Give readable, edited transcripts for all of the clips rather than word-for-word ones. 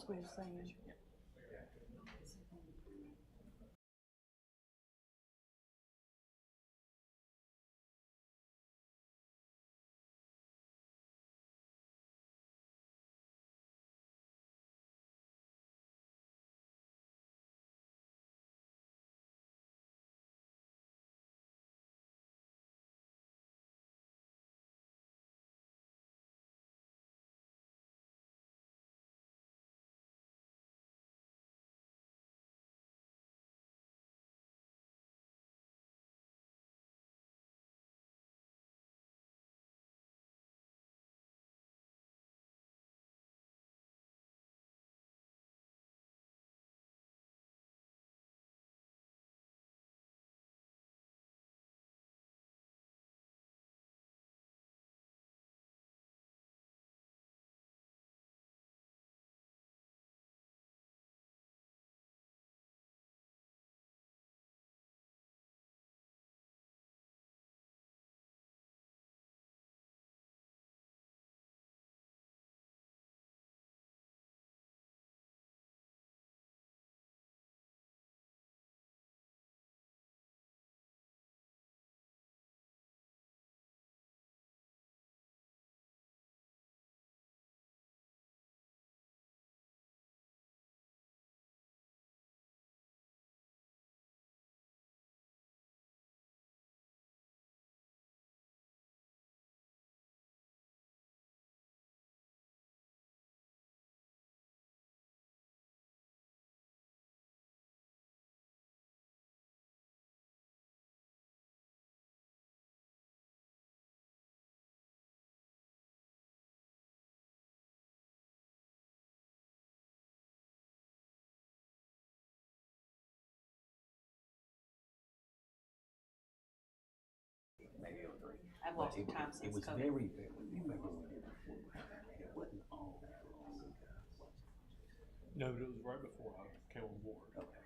what you're saying. Maybe 03. I've But lost time it since was COVID. very, very, you remember when we did it before, it wasn't all. No, but it was right before I came on board. Okay.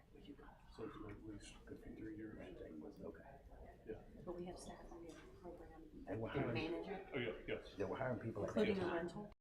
So it's been at least 3 years. Okay. Yeah. But we have staff on the program They were that hiring, manage it, Oh, yeah, yes. they were hiring people at that including a time. rental.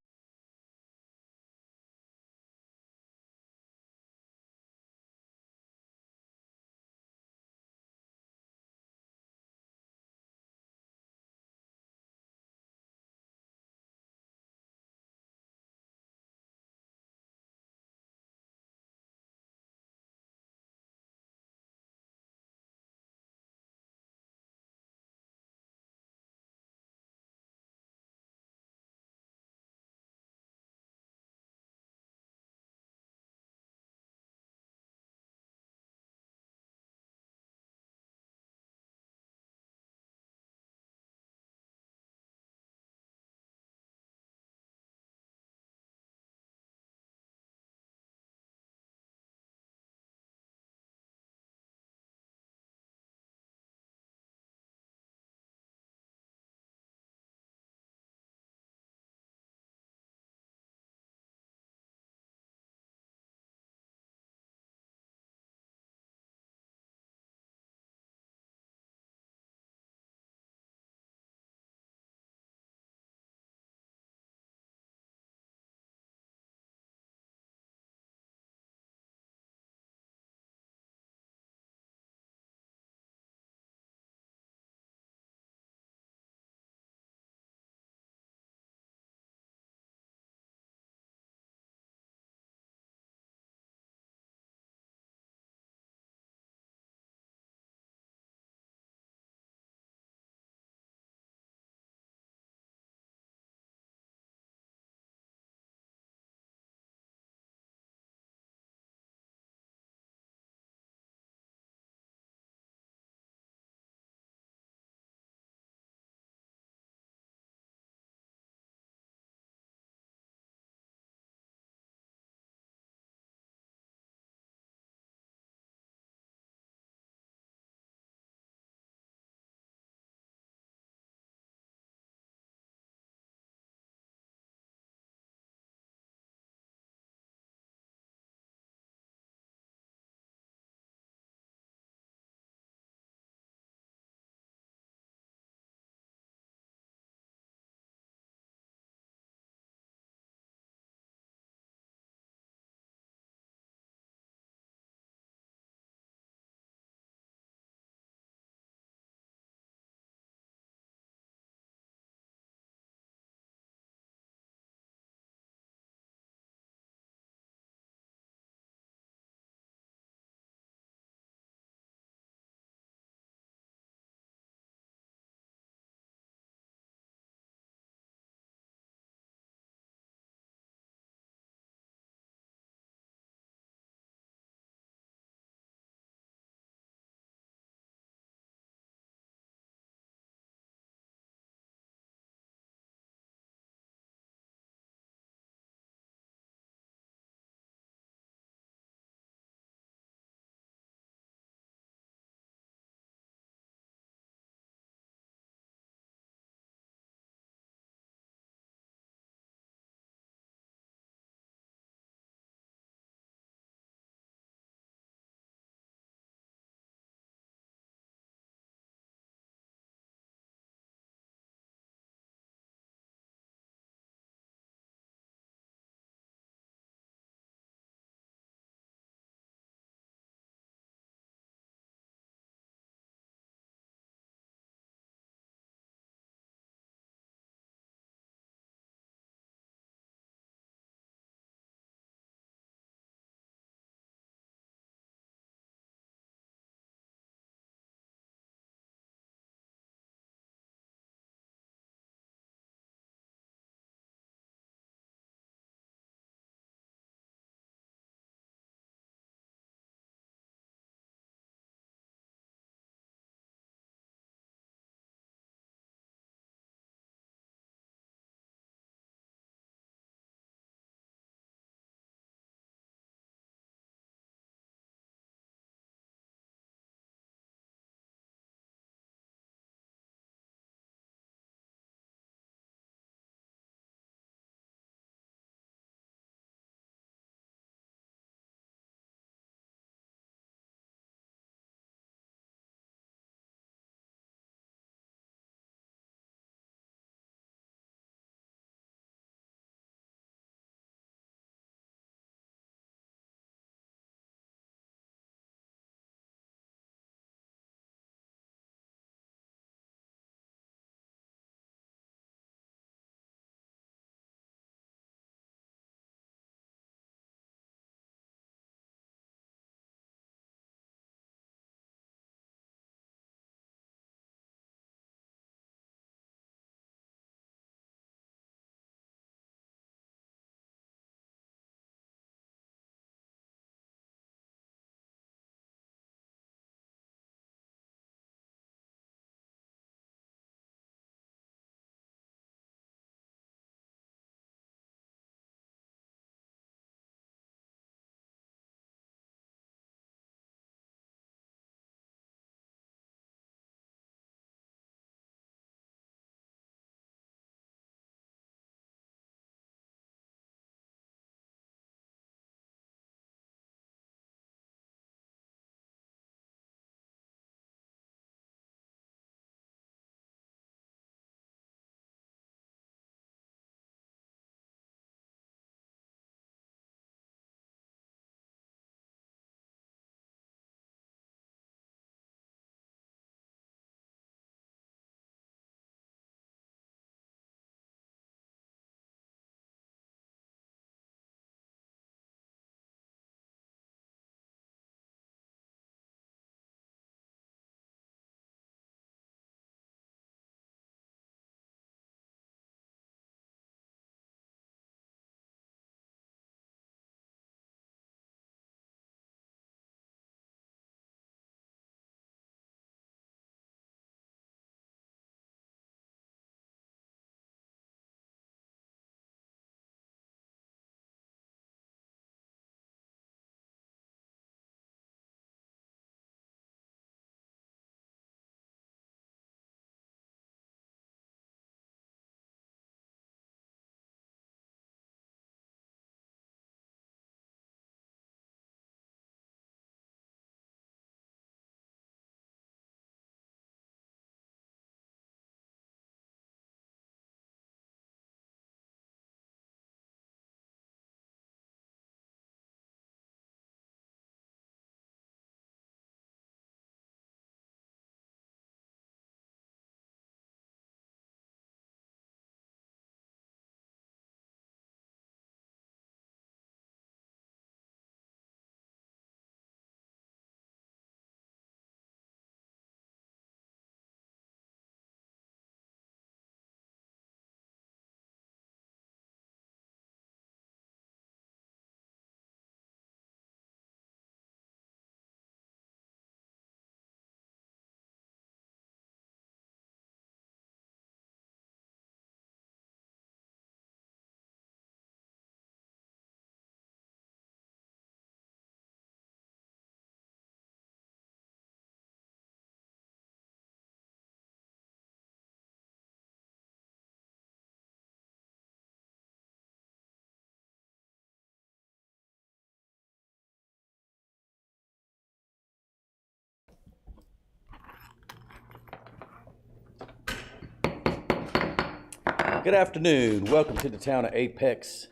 Good afternoon. Welcome to the Town of Apex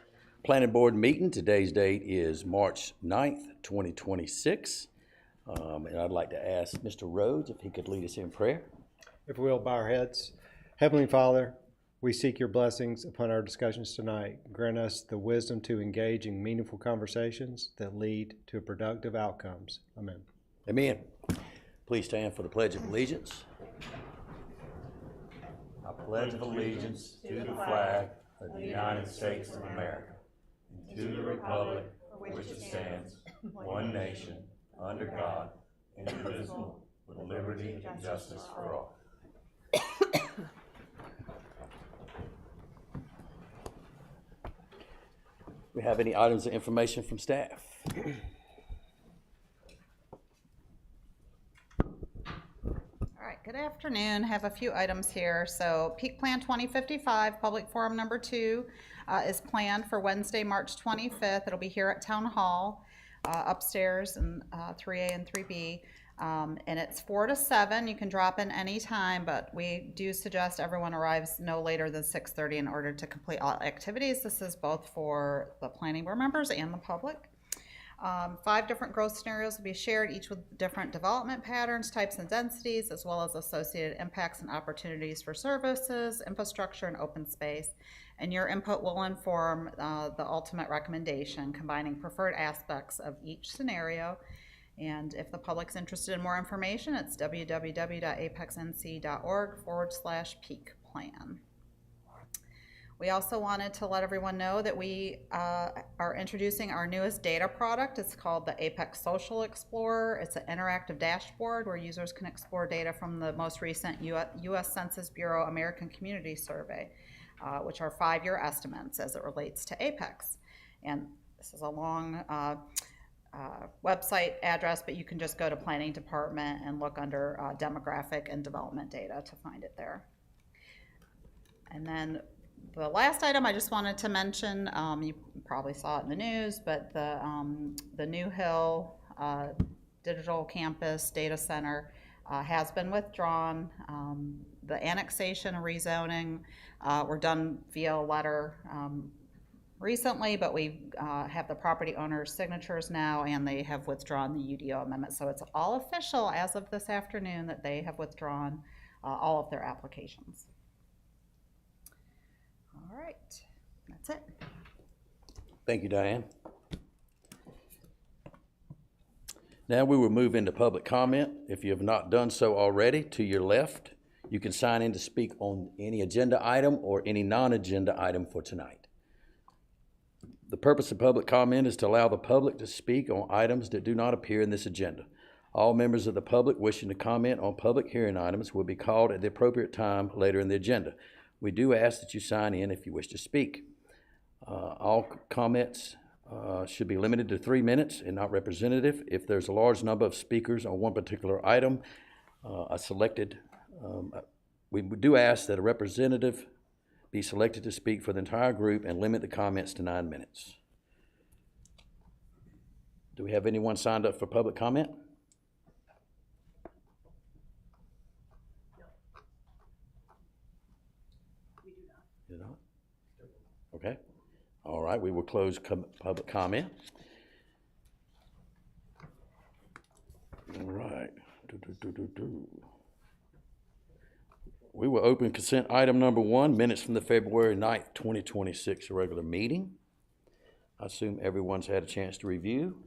Planning Board meeting. Today's date is March 9th, 2026. And I'd like to ask Mr. Rhodes if he could lead us in prayer. If we will bow our heads. Heavenly Father, we seek your blessings upon our discussions tonight. Grant us the wisdom to engage in meaningful conversations that lead to productive outcomes. Amen. Amen. Please stand for the Pledge of Allegiance. I pledge allegiance to the flag of the United States of America, and to the republic for which it stands, one nation, under God, indivisible, with liberty and justice for all. We have any items of information from staff? All right, good afternoon. Have a few items here. So Peak Plan 2055, Public Forum number 2 is planned for Wednesday, March 25th. It'll be here at Town Hall, upstairs in 3A and 3B. And it's 4 to 7. You can drop in any time, but we do suggest everyone arrives no later than 6:30 in order to complete all activities. This is both for the planning board members and the public. 5 different growth scenarios will be shared, each with different development patterns, types, and densities, as well as associated impacts and opportunities for services, infrastructure, and open space. And your input will inform the ultimate recommendation, combining preferred aspects of each scenario. And if the public's interested in more information, it's www.apexnc.org/peak plan. We also wanted to let everyone know that we are introducing our newest data product. It's called the Apex Social Explorer. It's an interactive dashboard where users can explore data from the most recent U.S. Census Bureau American Community Survey, which are 5-year estimates as it relates to Apex. And this is a long website address, but you can just go to Planning Department and look under demographic and development data to find it there. And then the last item I just wanted to mention, you probably saw it in the news, but the New Hill Digital Campus Data Center has been withdrawn. The annexation and rezoning were done via letter recently, but we have the property owner's signatures now, and they have withdrawn the UDO amendment. So it's all official as of this afternoon that they have withdrawn all of their applications. All right, that's it. Thank you, Diane. Now we will move into public comment. If you have not done so already, to your left, you can sign in to speak on any agenda item or any non-agenda item for tonight. The purpose of public comment is to allow the public to speak on items that do not appear in this agenda. All members of the public wishing to comment on public hearing items will be called at the appropriate time later in the agenda. We do ask that you sign in if you wish to speak. All comments should be limited to 3 minutes and not representative. If there's a large number of speakers on one particular item, we do ask that a representative be selected to speak for the entire group and limit the comments to 9 minutes. Do we have anyone signed up for public comment? You not? Okay. All right, we will close public comment. All right. We will open consent item number 1, minutes from the February 9th, 2026 regular meeting. I assume everyone's had a chance to review.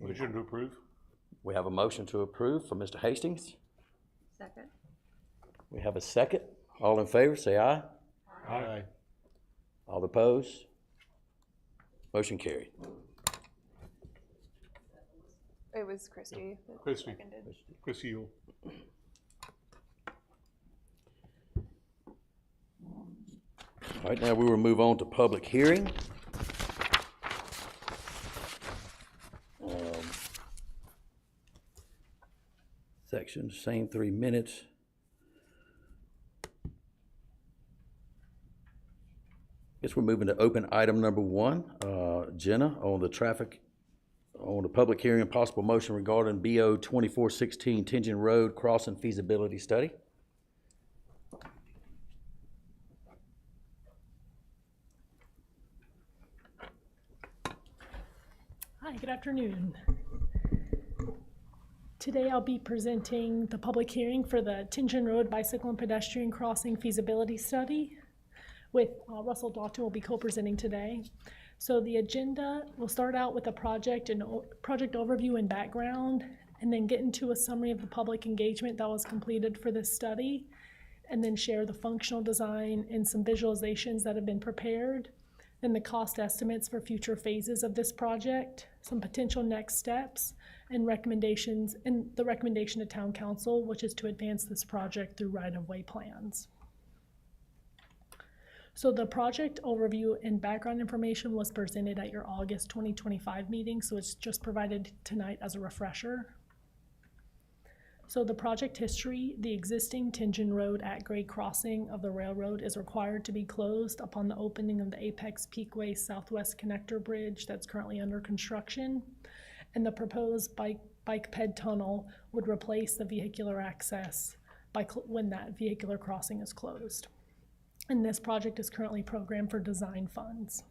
Motion to approve? We have a motion to approve from Mr. Hastings. Second. We have a second. All in favor, say aye. Aye. All opposed? Motion carried. It was Christie. that Christie. seconded. Chris Yule. All right, now we will move on to public hearing. Section, same 3 minutes. Guess we're moving to open item number 1. Jenna, on the public hearing and possible motion regarding BO 2416 Tingen Road Crossing Feasibility Study. Good afternoon. Today I'll be presenting the public hearing for the Tingen Road Bicycle and Pedestrian Crossing Feasibility Study with Russell Dalton will be co-presenting today. So the agenda will start out with a project and project overview and background, and then get into a summary of the public engagement that was completed for this study, and then share the functional design and some visualizations that have been prepared, and the cost estimates for future phases of this project, some potential next steps, and recommendations, and the recommendation to Town Council, which is to advance this project through right-of-way plans. So the project overview and background information was presented at your August 2025 meeting, so it's just provided tonight as a refresher. So the project history: the existing Tingen Road at grade crossing of the railroad is required to be closed upon the opening of the Apex Peakway Southwest Connector Bridge that's currently under construction, and the proposed bike ped tunnel would replace the vehicular access when that vehicular crossing is closed. And this project is currently programmed for design funds.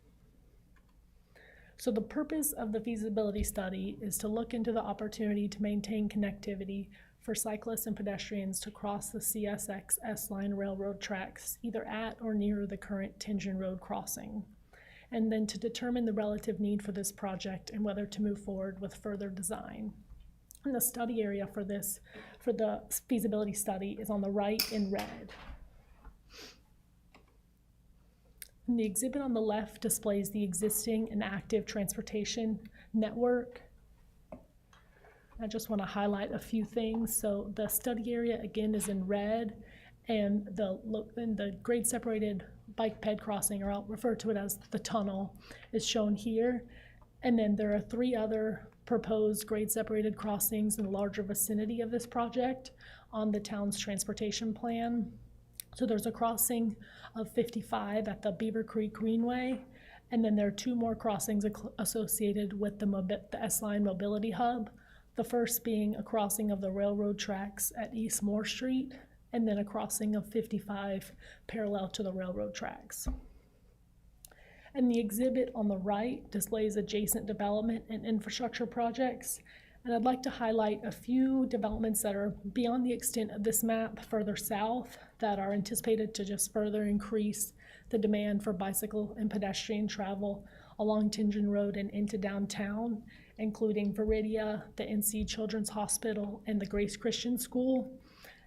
So the purpose of the feasibility study is to look into the opportunity to maintain connectivity for cyclists and pedestrians to cross the CSX S-Line railroad tracks either at or near the current Tingen Road crossing, and then to determine the relative need for this project and whether to move forward with further design. And the study area for the feasibility study is on the right in red. And the exhibit on the left displays the existing and active transportation network. I just want to highlight a few things. So the study area again is in red, and the grade separated bike ped crossing, or I'll refer to it as the tunnel, is shown here. And then there are 3 other proposed grade separated crossings in the larger vicinity of this project on the town's transportation plan. So there's a crossing of 55 at the Beaver Creek Greenway, and then there are 2 more crossings associated with the S-Line Mobility Hub. The first being a crossing of the railroad tracks at East Moore Street, and then a crossing of 55 parallel to the railroad tracks. And the exhibit on the right displays adjacent development and infrastructure projects. And I'd like to highlight a few developments that are beyond the extent of this map further south that are anticipated to just further increase the demand for bicycle and pedestrian travel along Tingen Road and into downtown, including Viridia, the NC Children's Hospital, and the Grace Christian School.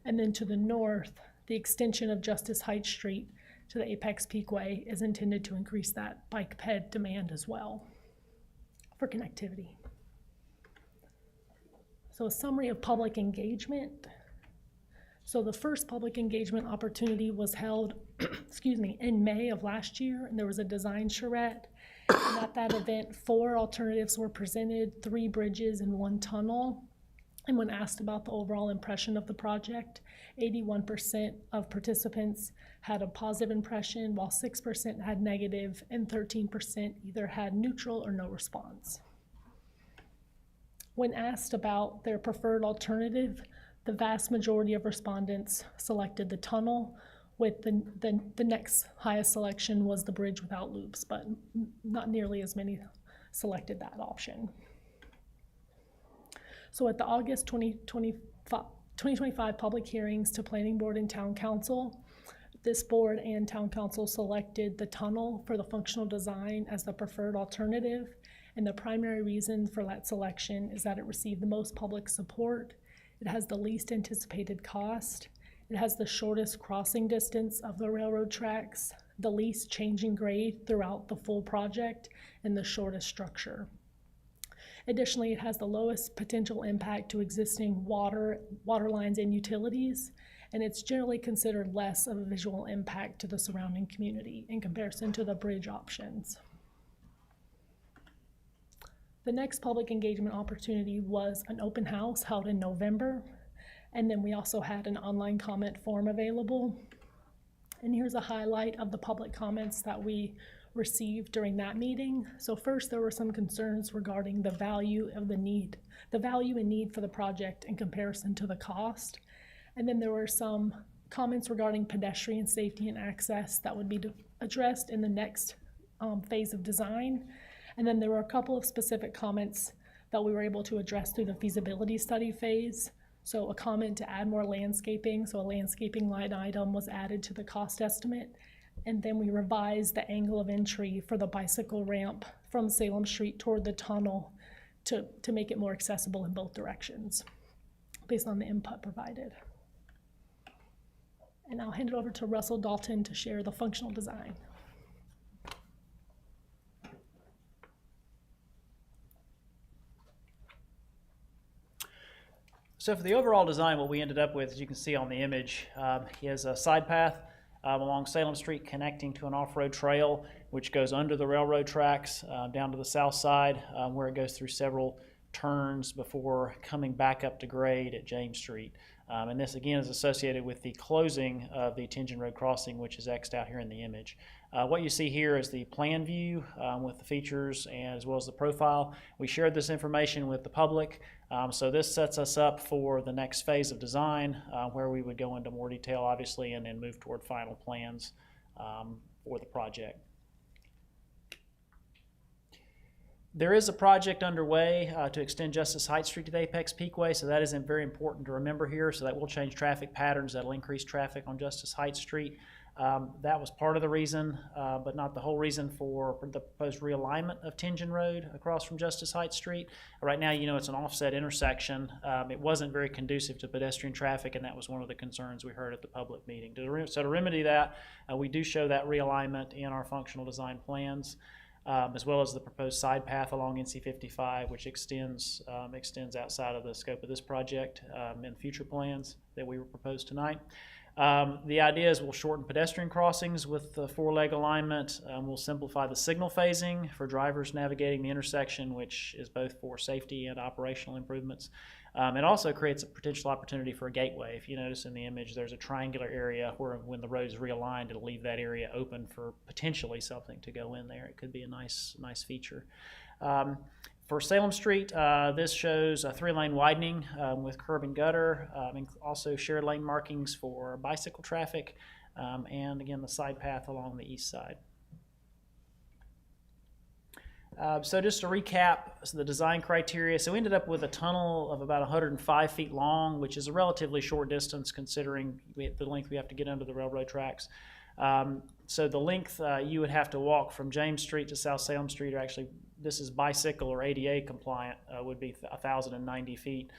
And then to the north, the extension of Justice Heights Street to the Apex Peakway is intended to increase that bike ped demand as well for connectivity. So a summary of public engagement. So the first public engagement opportunity was held in May of last year, and there was a design charrette. And at that event, 4 alternatives were presented, 3 bridges and 1 tunnel. And when asked about the overall impression of the project, 81% of participants had a positive impression, while 6% had negative, and 13% either had neutral or no response. When asked about their preferred alternative, the vast majority of respondents selected the tunnel, with the next highest selection was the bridge without loops, but not nearly as many selected that option. So at the August 2025 public hearings to Planning Board and Town Council, this board and Town Council selected the tunnel for the functional design as the preferred alternative. And the primary reason for that selection is that it received the most public support, it has the least anticipated cost, it has the shortest crossing distance of the railroad tracks, the least changing grade throughout the full project, and the shortest structure. Additionally, it has the lowest potential impact to existing water lines and utilities, and it's generally considered less of a visual impact to the surrounding community in comparison to the bridge options. The next public engagement opportunity was an open house held in November, and then we also had an online comment form available. And here's a highlight of the public comments that we received during that meeting. So first, there were some concerns regarding the value and need for the project in comparison to the cost. And then there were some comments regarding pedestrian safety and access that would be addressed in the next phase of design. And then there were a couple of specific comments that we were able to address through the feasibility study phase. So a comment to add more landscaping, so a landscaping line item was added to the cost estimate. And then we revised the angle of entry for the bicycle ramp from Salem Street toward the tunnel to make it more accessible in both directions, based on the input provided. And I'll hand it over to Russell Dalton to share the functional design. So for the overall design, what we ended up with, as you can see on the image, is a side path along Salem Street connecting to an off-road trail, which goes under the railroad tracks down to the south side, where it goes through several turns before coming back up to grade at James Street. And this again is associated with the closing of the Tension Road crossing, which is X'd out here in the image. What you see here is the plan view with the features and as well as the profile. We shared this information with the public, so this sets us up for the next phase of design where we would go into more detail, obviously, and then move toward final plans for the project. There is a project underway to extend Justice Heights Street to the Apex Peakway, so that is very important to remember here. So that will change traffic patterns, that'll increase traffic on Justice Heights Street. That was part of the reason, but not the whole reason for the proposed realignment of Tension Road across from Justice Heights Street. Right now, you know, it's an offset intersection. It wasn't very conducive to pedestrian traffic, and that was one of the concerns we heard at the public meeting. So to remedy that, we do show that realignment in our functional design plans. As well as the proposed side path along NC 55, which extends outside of the scope of this project in future plans that we proposed tonight. The idea is we'll shorten pedestrian crossings with the four-leg alignment. We'll simplify the signal phasing for drivers navigating the intersection, which is both for safety and operational improvements. It also creates a potential opportunity for a gateway. If you notice in the image, there's a triangular area where when the road is realigned, it'll leave that area open for potentially something to go in there. It could be a nice feature. For Salem Street, this shows a 3-lane widening with curb and gutter, and also shared lane markings for bicycle traffic, and again, the side path along the east side. So just to recap the design criteria, so we ended up with a tunnel of about 105 feet long, which is a relatively short distance considering the length we have to get under the railroad tracks. So the length you would have to walk from James Street to South Salem Street, or actually this is bicycle or ADA compliant, would be 1,090 feet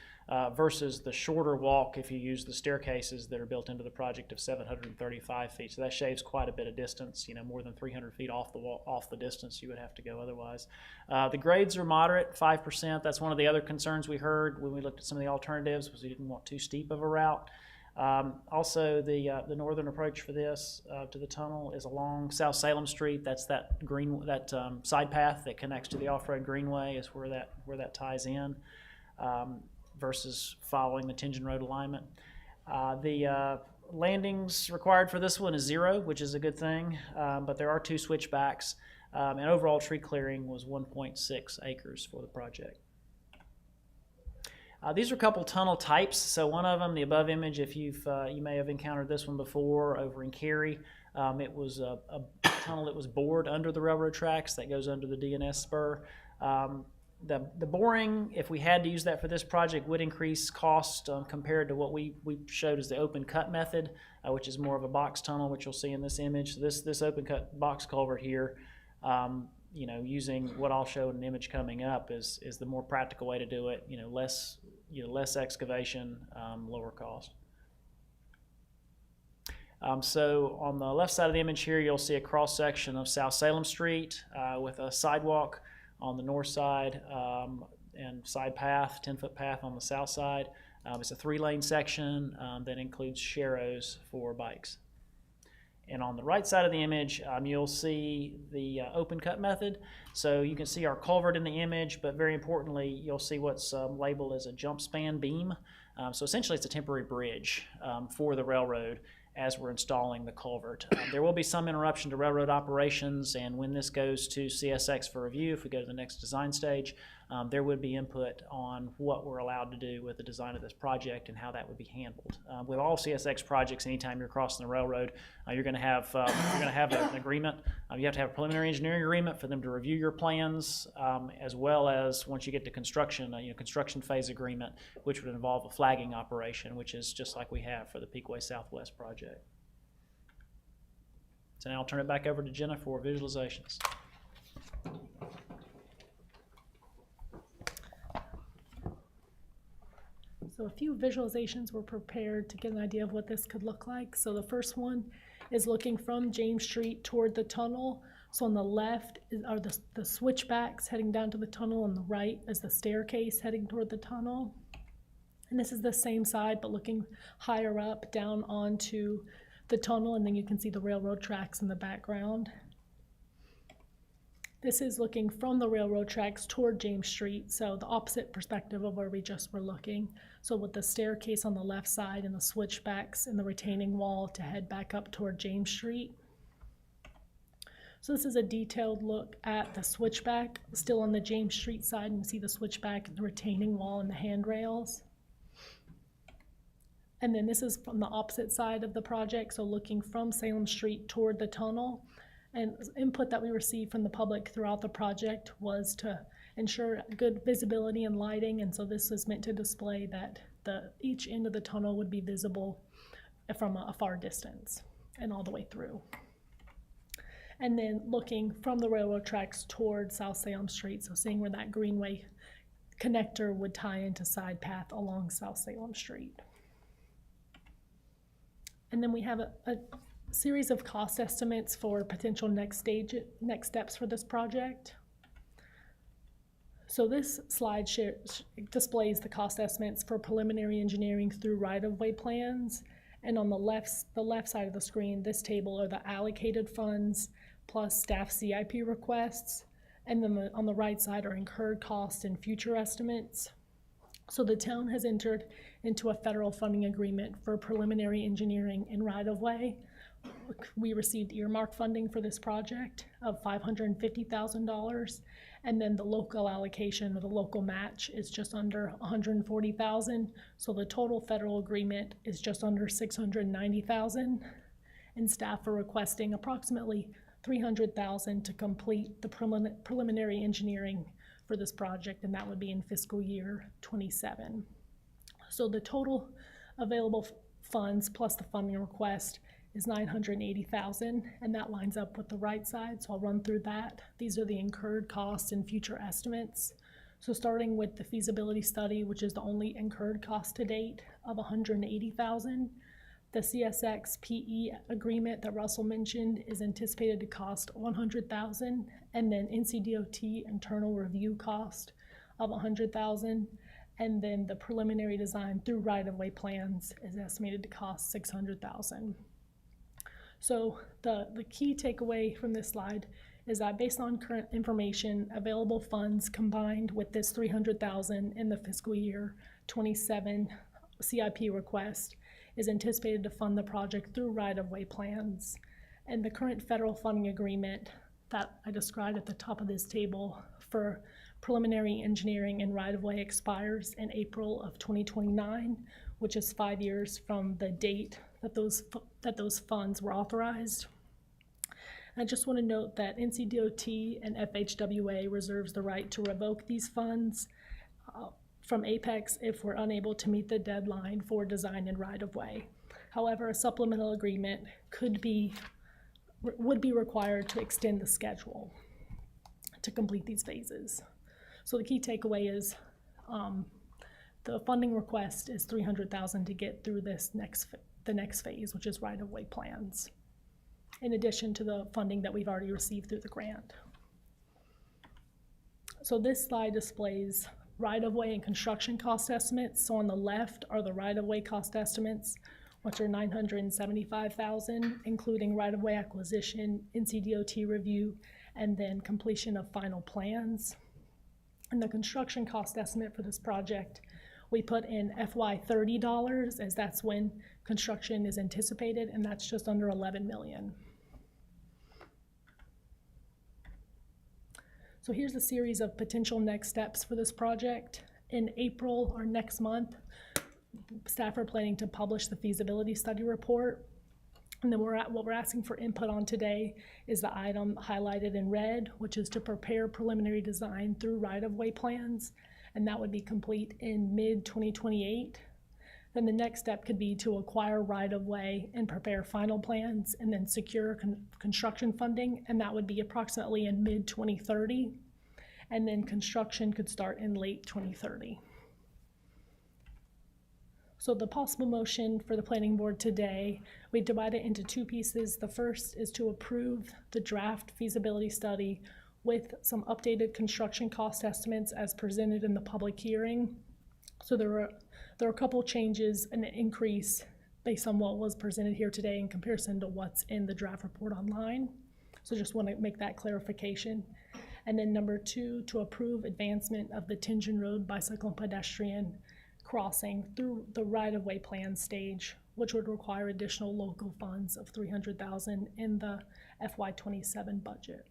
versus the shorter walk if you use the staircases that are built into the project of 735 feet. So that shaves quite a bit of distance, you know, more than 300 feet off the distance you would have to go otherwise. The grades are moderate, 5%. That's one of the other concerns we heard when we looked at some of the alternatives, was we didn't want too steep of a route. Also, the northern approach for this to the tunnel is along South Salem Street. That's that side path that connects to the off-road greenway is where that ties in, versus following the Tension Road alignment. The landings required for this one is 0, which is a good thing, but there are 2 switchbacks, and overall tree clearing was 1.6 acres for the project. These are a couple tunnel types. So one of them, the above image, if you may have encountered this one before over in Cary. It was a tunnel that was bored under the railroad tracks that goes under the DNS spur. The boring, if we had to use that for this project, would increase cost compared to what we showed as the open cut method, which is more of a box tunnel, which you'll see in this image. So this open cut box culvert here, you know, using what I'll show in an image coming up is the more practical way to do it. You know, less excavation, lower cost. So on the left side of the image here, you'll see a cross section of South Salem Street with a sidewalk on the north side and side path, 10-foot path on the south side. It's a 3-lane section that includes sharrows for bikes. And on the right side of the image, you'll see the open cut method. So you can see our culvert in the image, but very importantly, you'll see what's labeled as a jump span beam. So essentially it's a temporary bridge for the railroad as we're installing the culvert. There will be some interruption to railroad operations, and when this goes to CSX for review, if we go to the next design stage, there would be input on what we're allowed to do with the design of this project and how that would be handled. With all CSX projects, anytime you're crossing the railroad, you're going to have an agreement. You have to have a preliminary engineering agreement for them to review your plans, as well as once you get to construction, construction phase agreement, which would involve a flagging operation, which is just like we have for the Peakway Southwest project. So now I'll turn it back over to Jenna for visualizations. So a few visualizations were prepared to get an idea of what this could look like. So the first one is looking from James Street toward the tunnel. So on the left are the switchbacks heading down to the tunnel, on the right is the staircase heading toward the tunnel. And this is the same side, but looking higher up down onto the tunnel, and then you can see the railroad tracks in the background. This is looking from the railroad tracks toward James Street, so the opposite perspective of where we just were looking. So with the staircase on the left side and the switchbacks and the retaining wall to head back up toward James Street. So this is a detailed look at the switchback, still on the James Street side, and you see the switchback and the retaining wall and the handrails. And then this is from the opposite side of the project, so looking from Salem Street toward the tunnel. And input that we received from the public throughout the project was to ensure good visibility and lighting, and so this is meant to display that each end of the tunnel would be visible from a far distance and all the way through. And then looking from the railroad tracks toward South Salem Street, so seeing where that Greenway connector would tie into side path along South Salem Street. And then we have a series of cost estimates for potential next steps for this project. So this slide displays the cost estimates for preliminary engineering through right-of-way plans. And on the left side of the screen, this table are the allocated funds plus staff CIP requests. And then on the right side are incurred costs and future estimates. So the town has entered into a federal funding agreement for preliminary engineering and right-of-way. We received earmark funding for this project of $550,000, and then the local allocation or the local match is just under $140,000. So the total federal agreement is just under $690,000, and staff are requesting approximately $300,000 to complete the preliminary engineering for this project, and that would be in fiscal year '27. So the total available funds plus the funding request is $980,000, and that lines up with the right side, so I'll run through that. These are the incurred costs and future estimates. So starting with the feasibility study, which is the only incurred cost to date of $180,000. The CSX PE agreement that Russell mentioned is anticipated to cost $100,000, and then NCDOT internal review cost of $100,000, and then the preliminary design through right-of-way plans is estimated to cost $600,000. So the key takeaway from this slide is that based on current information, available funds combined with this $300,000 in the fiscal year '27 CIP request is anticipated to fund the project through right-of-way plans. And the current federal funding agreement that I described at the top of this table for preliminary engineering and right-of-way expires in April of 2029, which is 5 years from the date that those funds were authorized. I just want to note that NCDOT and FHWA reserves the right to revoke these funds from Apex if we're unable to meet the deadline for design and right-of-way. However, a supplemental agreement would be required to extend the schedule to complete these phases. So the key takeaway is the funding request is $300,000 to get through the next phase, which is right-of-way plans, in addition to the funding that we've already received through the grant. So this slide displays right-of-way and construction cost estimates. So on the left are the right-of-way cost estimates, which are $975,000, including right-of-way acquisition, NCDOT review, and then completion of final plans. And the construction cost estimate for this project, we put in FY30 dollars, as that's when construction is anticipated, and that's just under $11 million. So here's a series of potential next steps for this project. In April or next month, staff are planning to publish the feasibility study report. And then what we're asking for input on today is the item highlighted in red, which is to prepare preliminary design through right-of-way plans, and that would be complete in mid-2028. Then the next step could be to acquire right-of-way and prepare final plans and then secure construction funding, and that would be approximately in mid-2030. And then construction could start in late 2030. So the possible motion for the planning board today, we divide it into two pieces. The first is to approve the draft feasibility study with some updated construction cost estimates as presented in the public hearing. So there are a couple changes and an increase based on what was presented here today in comparison to what's in the draft report online. So just want to make that clarification. And then number two, to approve advancement of the Tingen Road bicycle and pedestrian crossing through the right-of-way plan stage, which would require additional local funds of $300,000 in the FY27 budget.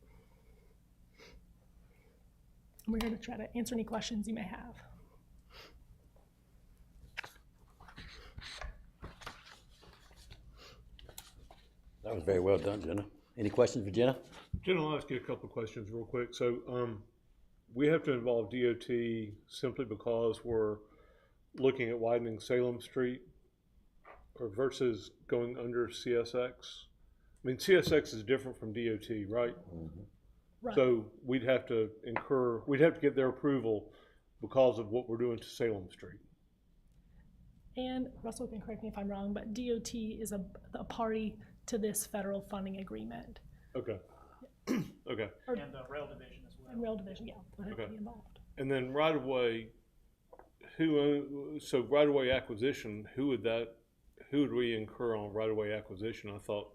And we're here to try to answer any questions you may have. That was very well done, Jenna. Any questions for Jenna? Jen, I'll ask you a couple of questions real quick. So, we have to involve DOT simply because we're looking at widening Salem Street or versus going under CSX. I mean, CSX is different from DOT, right? Right. So we'd have to get their approval because of what we're doing to Salem Street. And Russell can correct me if I'm wrong, but DOT is a party to this federal funding agreement. Okay. Okay. And the rail division as well. And rail division, yeah, would have to Okay. be involved. And then right of way, so right of way acquisition, who would we incur on right of way acquisition? I thought,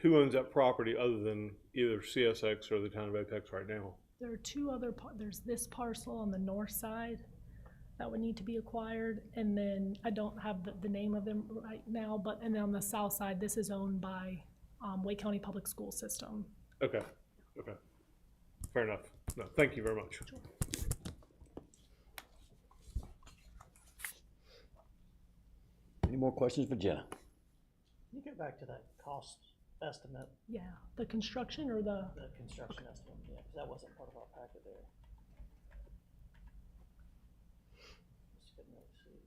who owns that property other than either CSX or the town of Apex right now? There are two other, there's this parcel on the north side that would need to be acquired, and then I don't have the name of them right now, but, and then on the south side, this is owned by Wake County Public School System. Okay, okay. Fair enough. No, thank you very much. Any more questions for Jenna? Can you get back to that cost estimate, Yeah, the construction or the, the construction estimate? Yeah, because that wasn't part of our packet there. Just couldn't really see.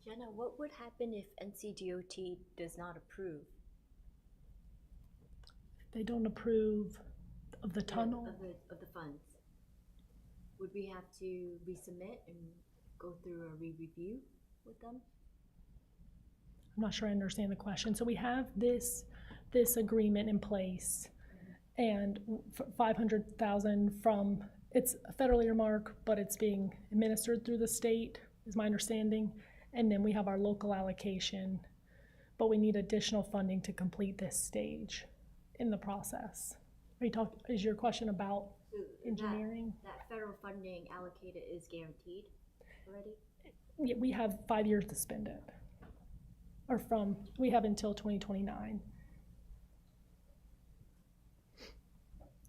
Jenna, what would happen if NCDOT does not approve? they don't approve of the tunnel. Of the funds? Would we have to resubmit and go through a re-review with them? I'm not sure I understand the question. So we have this agreement in place, and 500,000 from, it's a federal earmark, but it's being administered through the state, is my understanding. And then we have our local allocation, but we need additional funding to complete this stage in the process. Is your question about So engineering? That federal funding allocated is guaranteed already? Yeah, we have 5 years to spend it. Or we have until 2029.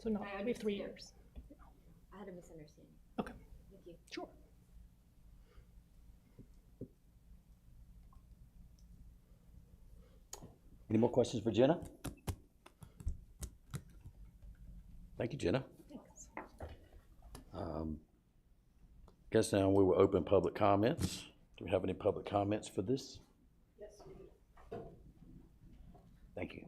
So no, we have 3 years. I had a misunderstanding. Okay, Thank you. sure. Any more questions for Jenna? Thank you, Jenna. Thanks. Guess now we will open public comments. Do we have any public comments for this? Yes, we do. Thank you.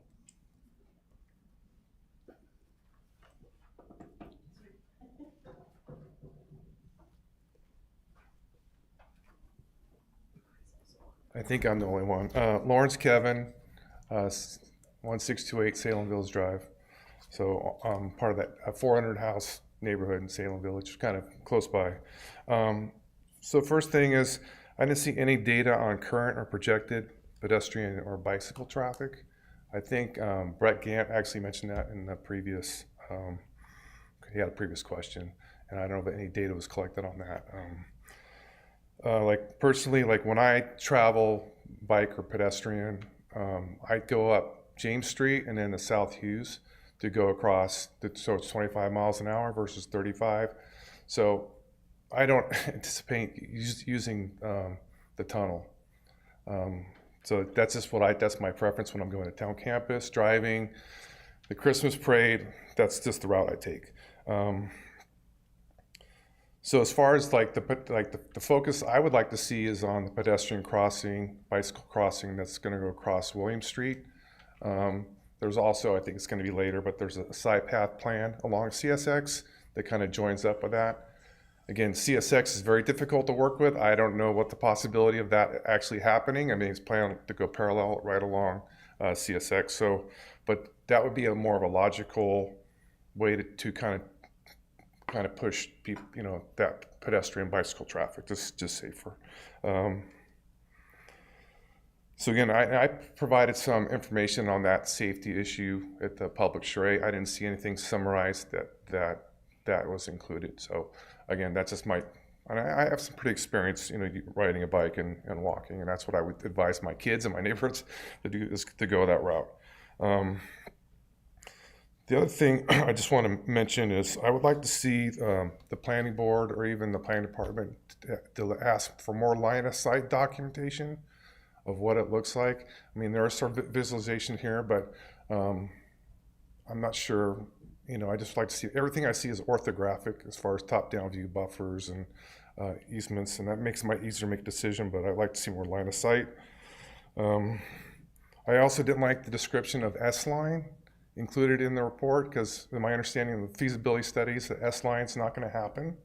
I think I'm the only one. Lawrence Kevin, 1628 Salem Village Drive. So part of that 400 house neighborhood in Salem Village, kind of close by. So first thing is, I didn't see any data on current or projected pedestrian or bicycle traffic. I think Brett Gant actually mentioned that in the previous, he had a previous question, and I don't know if any data was collected on that. Like personally, like when I travel bike or pedestrian. I'd go up James Street and then the South Hughes to go across, so it's 25 miles an hour versus 35. So I don't anticipate using the tunnel. So that's just that's my preference when I'm going to town campus, driving, the Christmas parade, that's just the route I take. So as far as like the focus I would like to see is on the pedestrian crossing, bicycle crossing that's going to go across William Street. There's also, I think it's going to be later, but there's a side path plan along CSX that kind of joins up with that. Again, CSX is very difficult to work with. I don't know what the possibility of that actually happening. I mean, it's planned to go parallel right along CSX. So, but that would be more of a logical way to kind of push people, that pedestrian bicycle traffic, just safer. So again, I provided some information on that safety issue at the public charrette. I didn't see anything summarized that was included. So again, that's just I have some pretty experience, riding a bike and walking, and that's what I would advise my kids and my neighbors to do, is to go that route. The other thing I just want to mention is I would like to see the planning board or even the planning department to ask for more line of sight documentation of what it looks like. I mean, there is some visualization here, but I'm not sure. I just like to see everything I see is orthographic as far as top-down view buffers and easements, and that makes it easier to make a decision, but I'd like to see more line of sight. I also didn't like the description of S-line included in the report, because in my understanding of the feasibility studies, the S-line is not going to happen.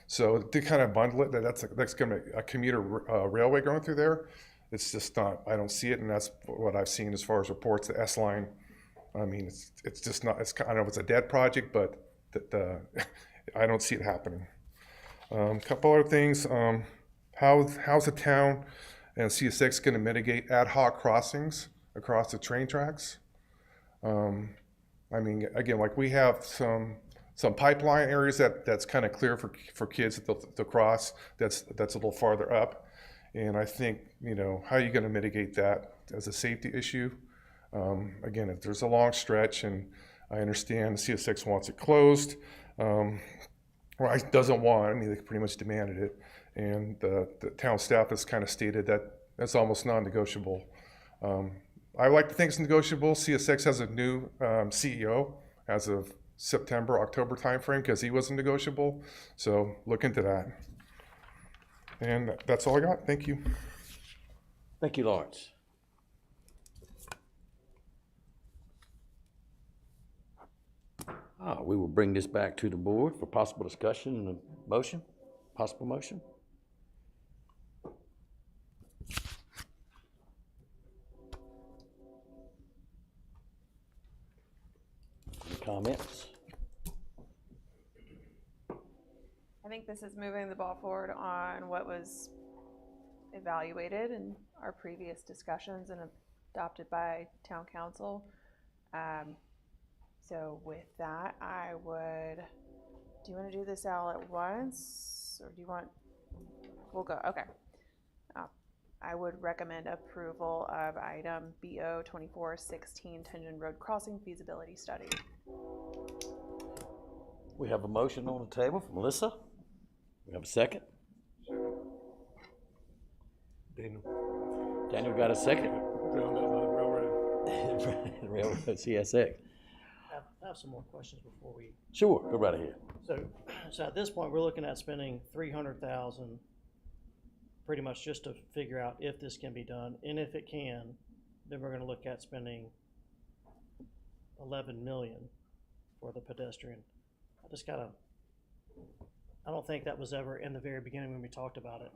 So to kind of bundle it, that's going to be a commuter railway going through there. It's just not, I don't see it, and that's what I've seen as far as reports. The S-line, I mean, it's just not, I don't know if it's a dead project, but I don't see it happening. A couple other things, how's the town and CSX going to mitigate ad hoc crossings across the train tracks? I mean, again, like we have some pipeline areas that's kind of clear for kids to cross, that's a little farther up. And I think, how are you going to mitigate that as a safety issue? Again, if there's a long stretch, and I understand CSX wants it closed, or doesn't want, I mean, they pretty much demanded it. And the town staff has kind of stated that that's almost non-negotiable. I like to think it's negotiable. CSX has a new CEO as of September, October timeframe, because he wasn't negotiable. So look into that. And that's all I got. Thank you. Thank you, Lawrence. We will bring this back to the board for possible discussion and a motion, possible motion. Any comments? I think this is moving the ball forward on what was evaluated in our previous discussions and adopted by town council. So with that, do you want to do this all at once, or do you want, we'll go, okay. I would recommend approval of item BO 2416 Tension Road Crossing Feasibility Study. We have a motion on the table from Melissa. We have a second. Daniel got a second. Drowned out by the railroad. Railroad CSX. I have some more questions before we. Sure, go right ahead. So at this point, we're looking at spending $300,000 pretty much just to figure out if this can be done, and if it can, then we're going to look at spending $11 million for the pedestrian. I don't think that was ever in the very beginning when we talked about it.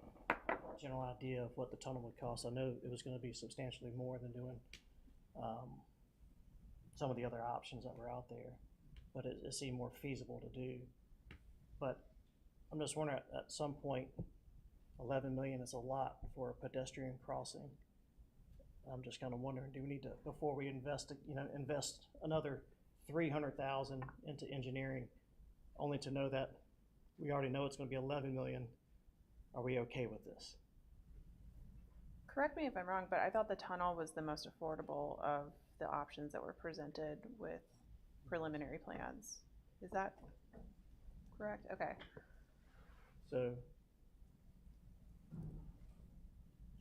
General idea of what the tunnel would cost. I know it was going to be substantially more than doing some of the other options that were out there, but it seemed more feasible to do. But I'm just wondering, at some point, 11 million is a lot for a pedestrian crossing. I'm just kind of wondering, do we need to, before we invest another 300,000 into engineering, only to know that we already know it's going to be 11 million? Are we okay with this? correct me if I'm wrong, but I thought the tunnel was the most affordable of the options that were presented with preliminary plans. Is that correct? Okay. So,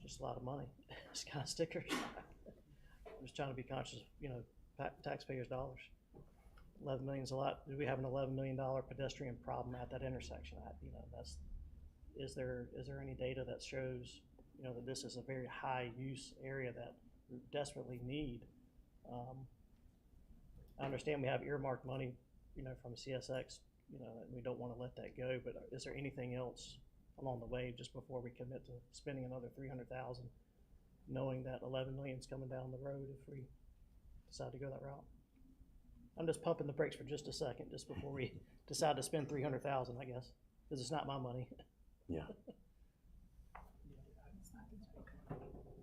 just a lot of money. It's kind of stickers. I'm just trying to be conscious, taxpayers' dollars. 11 million is a lot. Do we have an $11 million pedestrian problem at that intersection? Is there any data that shows, that this is a very high use area that we desperately need? I understand we have earmarked money, from CSX, and we don't want to let that go, but is there anything else along the way just before we commit to spending another 300,000, knowing that 11 million is coming down the road if we decide to go that route? I'm just pumping the brakes for just a second, just before we decide to spend 300,000, I guess, because it's not my money. Yeah.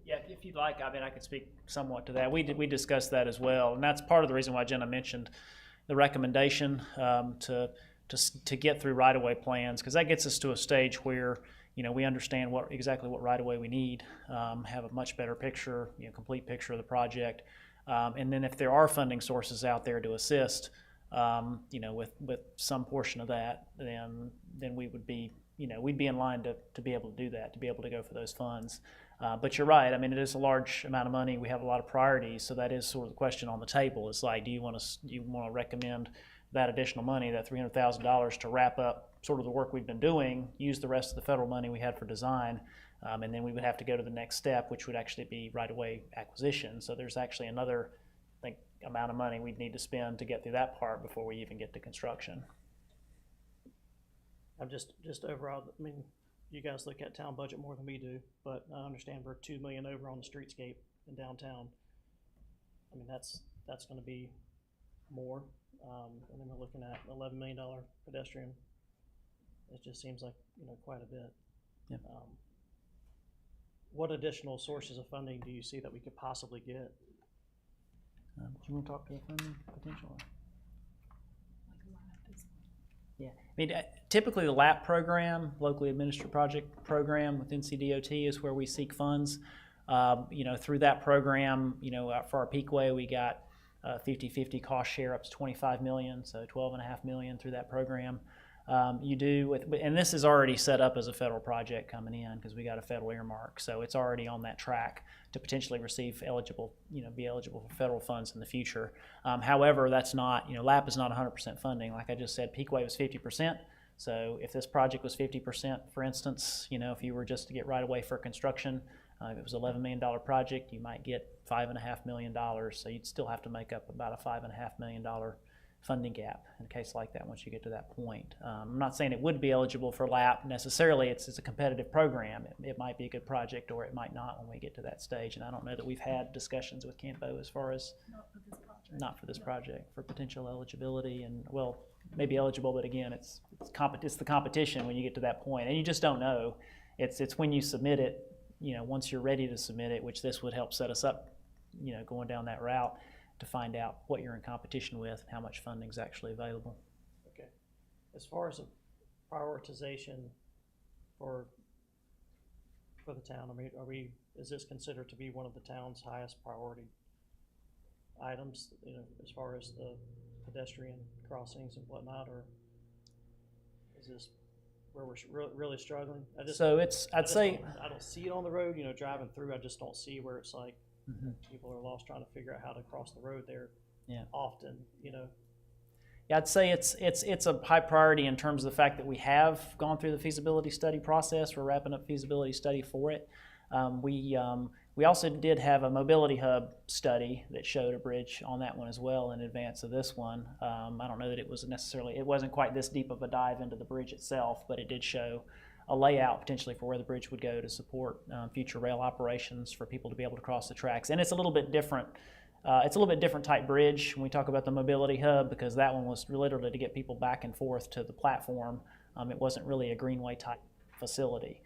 Yeah, if you'd like, I could speak somewhat to that. We discussed that as well, and that's part of the reason why Jenna mentioned the recommendation to get through right-of-way plans, because that gets us to a stage where we understand exactly what right-of-way we need, have a much better picture, complete picture of the project, and then if there are funding sources out there to assist, with some portion of that, then we would be, we'd be in line to be able to do that, to be able to go for those funds. But you're right. It is a large amount of money. We have a lot of priorities, so that is sort of the question on the table. It's like, do you want to recommend that additional money, that $300,000, to wrap up sort of the work we've been doing, use the rest of the federal money we had for design, and then we would have to go to the next step, which would actually be right-of-way acquisition. So there's actually another, I think, amount of money we'd need to spend to get through that part before we even get to construction. I'm just overall, you guys look at town budget more than we do, but I understand we're $2 million over on the streetscape in downtown. That's going to be more, and then we're looking at $11 million pedestrian. It just seems like quite a bit. Yeah. What additional sources of funding do you see that we could possibly get? Do you want to talk to the funding potential? Yeah, typically the LAP program, locally administered project program within CDOT, is where we seek funds. Through that program, for our Peakway, we got 50-50 cost share up to $25 million, so $12.5 million through that program. And this is already set up as a federal project coming in because we got a federal earmark, so it's already on that track to potentially be eligible for federal funds in the future. However, that's not, LAP is not 100% funding. Like I just said, Peakway was 50%. So if this project was 50%, for instance, if you were just to get right away for construction, if it was an $11 million project, you might get $5.5 million. So you'd still have to make up about a $5.5 million funding gap in a case like that once you get to that point. I'm not saying it would be eligible for LAP necessarily. It's a competitive program. It might be a good project or it might not when we get to that stage. And I don't know that we've had discussions with Campo as far as not for this project, for potential eligibility. And well, maybe eligible, but again, it's the competition when you get to that point, and you just don't know. It's when you submit it, once you're ready to submit it, which this would help set us up, going down that route, to find out what you're in competition with and how much funding is actually available. Okay. As far as a prioritization for the town, is this considered to be one of the town's highest priority items, as far as the pedestrian crossings and whatnot, or is this where we're really struggling? I don't see it on the road, driving through, I just don't see where it's like, people are lost trying to figure out how to cross the road there. Yeah. Often, Yeah, I'd say it's a high priority in terms of the fact that we have gone through the feasibility study process. We're wrapping up feasibility study for it. We also did have a mobility hub study that showed a bridge on that one as well in advance of this one. I don't know that it wasn't quite this deep of a dive into the bridge itself, but it did show a layout potentially for where the bridge would go to support future rail operations for people to be able to cross the tracks. And it's a little bit different. It's a little bit different type bridge when we talk about the mobility hub, because that one was literally to get people back and forth to the platform. It wasn't really a greenway type facility.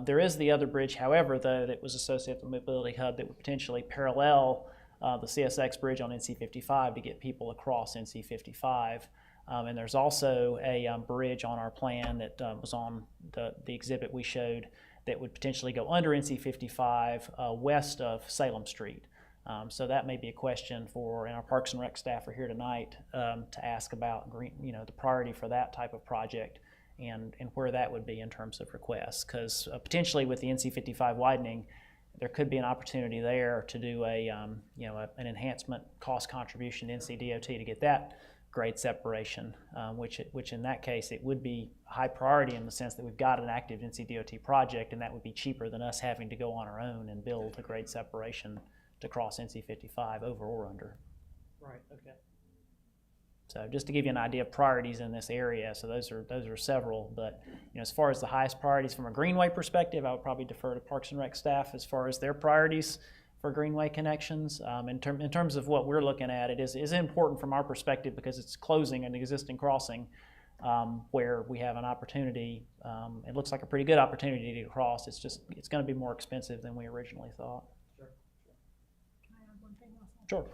There is the other bridge, however, though, that was associated with the mobility hub that would potentially parallel the CSX bridge on NC55 to get people across NC55. And there's also a bridge on our plan that was on the exhibit we showed that would potentially go under NC 55 west of Salem Street. So that may be a question for, and our Parks and Rec staff are here tonight to ask about the priority for that type of project and where that would be in terms of requests. Because potentially with the NC 55 widening, there could be an opportunity there to do an enhancement cost contribution to NCDOT to get that grade separation, which in that case it would be high priority in the sense that we've got an active NCDOT project, and that would be cheaper than us having to go on our own and build a grade separation to cross NC 55 over or under. Right, okay. So just to give you an idea of priorities in this area, so those are several, but as far as the highest priorities from a greenway perspective, I would probably defer to Parks and Rec staff as far as their priorities for greenway connections. In terms of what we're looking at, it is important from our perspective because it's closing an existing crossing where we have an opportunity. It looks like a pretty good opportunity to cross. It's going to be more expensive than we originally thought. Can I add one thing also? Sure.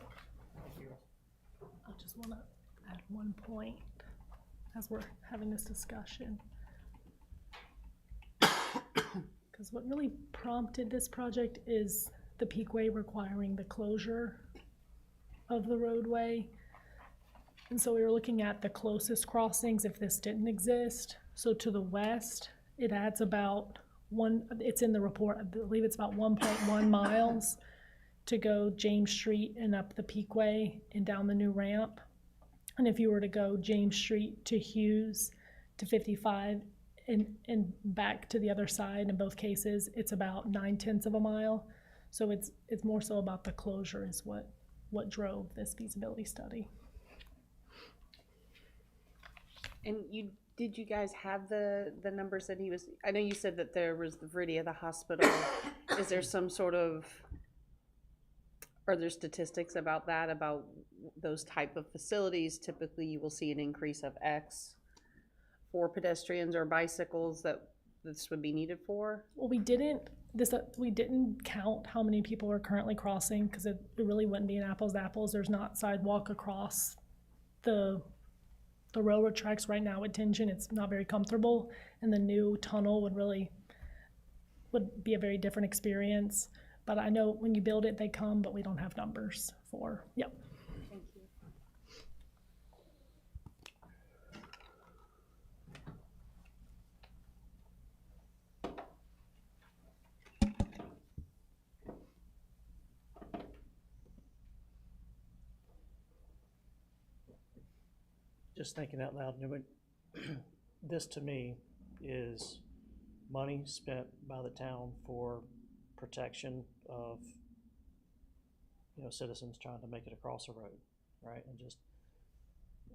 I just want to add one point as we're having this discussion. Because what really prompted this project is the Peakway requiring the closure of the roadway. And so we were looking at the closest crossings if this didn't exist. So to the west, it adds about it's in the report, I believe it's about 1.1 miles to go James Street and up the Peakway and down the new ramp. And if you were to go James Street to Hughes to 55 and back to the other side, in both cases, it's about 9/10 of a mile. So it's more so about the closure is what drove this feasibility study. And did you guys have the numbers that he was, I know you said that there was the Viridia, the hospital. Is there some sort of, are there statistics about that, about those type of facilities? Typically you will see an increase of X for pedestrians or bicycles that this would be needed for? Well, we didn't count how many people are currently crossing because it really wouldn't be an apples to apples. There's not sidewalk across the railroad tracks right now at Tingen. It's not very comfortable, and the new tunnel would be a very different experience. But I know when you build it, they come, but we don't have numbers for. Yep. Thank you. Just thinking out loud, this to me is money spent by the town for protection of, citizens trying to make it across a road, right? And just,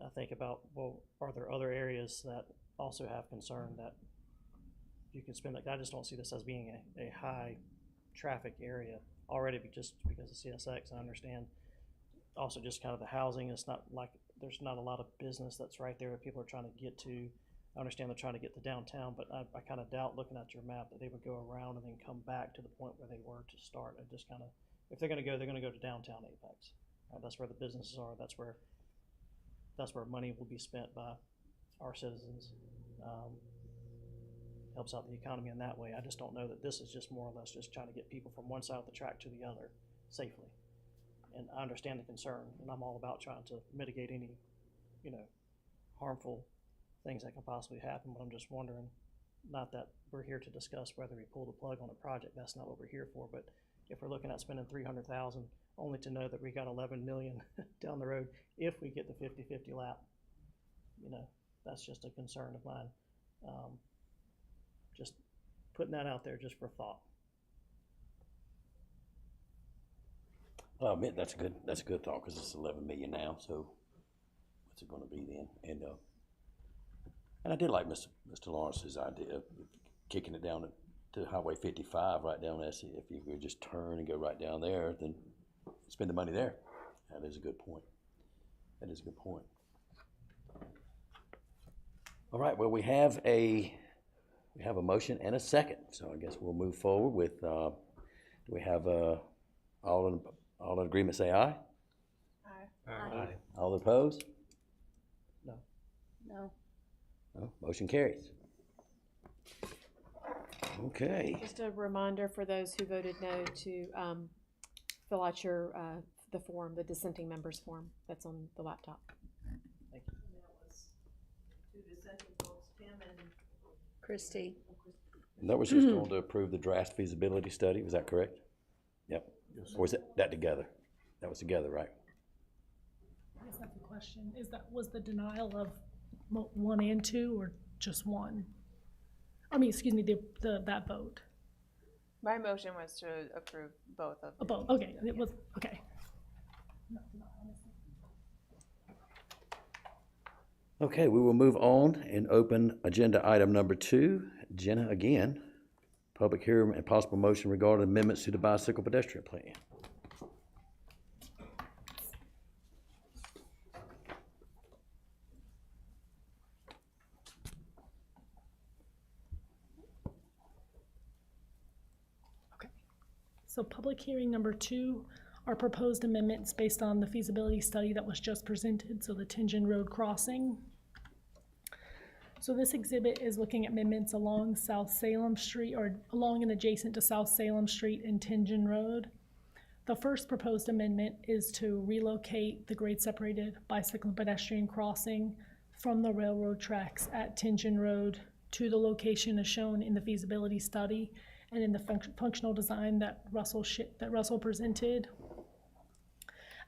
I think about, well, are there other areas that also have concern that you can spend, I just don't see this as being a high traffic area already, just because of CSX. I understand also just kind of the housing. It's not like there's not a lot of business that's right there that people are trying to get to. I understand they're trying to get to downtown, but I kind of doubt, looking at your map, that they would go around and then come back to the point where they were to start. I just kind of, if they're going to go to downtown Apex. Right? That's where the businesses are. That's where money will be spent by our citizens. Helps out the economy in that way. I just don't know that this is just more or less just trying to get people from one side of the track to the other safely. And I understand the concern, and I'm all about trying to mitigate any, harmful things that can possibly happen, but I'm just wondering, not that we're here to discuss whether we pull the plug on a project, that's not what we're here for, but if we're looking at spending $300,000 only to know that we got 11 million down the road if we get the 50-50 lap, that's just a concern of mine. Just putting that out there just for thought. Well, I admit that's a good thought, because it's 11 million now, so what's it gonna be then? And I did like Mr. Lawrence's idea of kicking it down to Highway 55, right down there. If you could just turn and go right down there, then spend the money there. That is a good point. All right, well, we have a motion and a second, so I guess we'll move forward with, do we have all in agreement say aye? Aye. All opposed? No. No, motion carries. Okay. Just a reminder for those who voted no to fill out your, the form, the dissenting members form that's on the laptop. Christie. And that was just going to approve the draft feasibility study, was that correct? Yep. Or is that together? That was together, right? I guess that's the question. Was the denial of 1 and 2 or just 1? I mean, excuse me, that vote. My motion was to approve both of them. Both, okay, it was, okay. Okay, we will move on and open agenda item number 2. Jenna, again, public hearing and possible motion regarding amendments to the bicycle pedestrian plan. So public hearing number 2 are proposed amendments based on the feasibility study that was just presented, so the Tingen Road crossing. So this exhibit is looking at amendments along South Salem Street, or along and adjacent to South Salem Street and Tingen Road. The first proposed amendment is to relocate the grade separated bicycle and pedestrian crossing from the railroad tracks at Tingen Road to the location as shown in the feasibility study and in the functional design that Russell presented,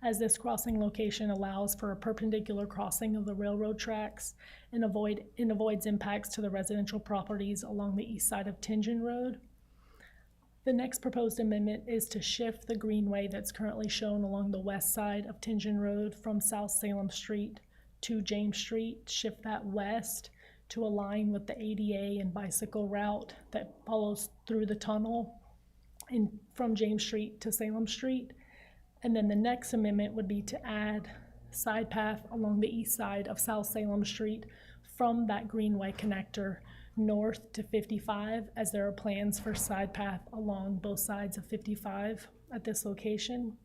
as this crossing location allows for a perpendicular crossing of the railroad tracks and avoids impacts to the residential properties along the east side of Tingen Road. The next proposed amendment is to shift the greenway that's currently shown along the west side of Tingen Road from South Salem Street to James Street, shift that west to align with the ADA and bicycle route that follows through the tunnel from James Street to Salem Street. And then the next amendment would be to add side path along the east side of South Salem Street from that greenway connector north to 55, as there are plans for side path along both sides of 55 at this location.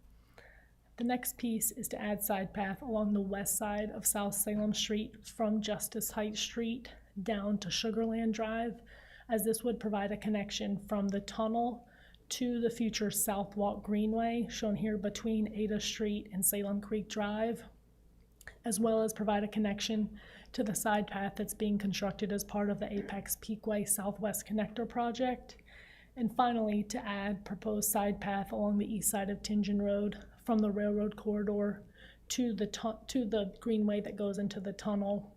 The next piece is to add side path along the west side of South Salem Street from Justice Heights Street down to Sugarland Drive, as this would provide a connection from the tunnel to the future South Walk Greenway, shown here between Ada Street and Salem Creek Drive, as well as provide a connection to the side path that's being constructed as part of the Apex Peakway Southwest Connector project. And finally, to add proposed side path along the east side of Tingen Road from the railroad corridor to the greenway that goes into the tunnel,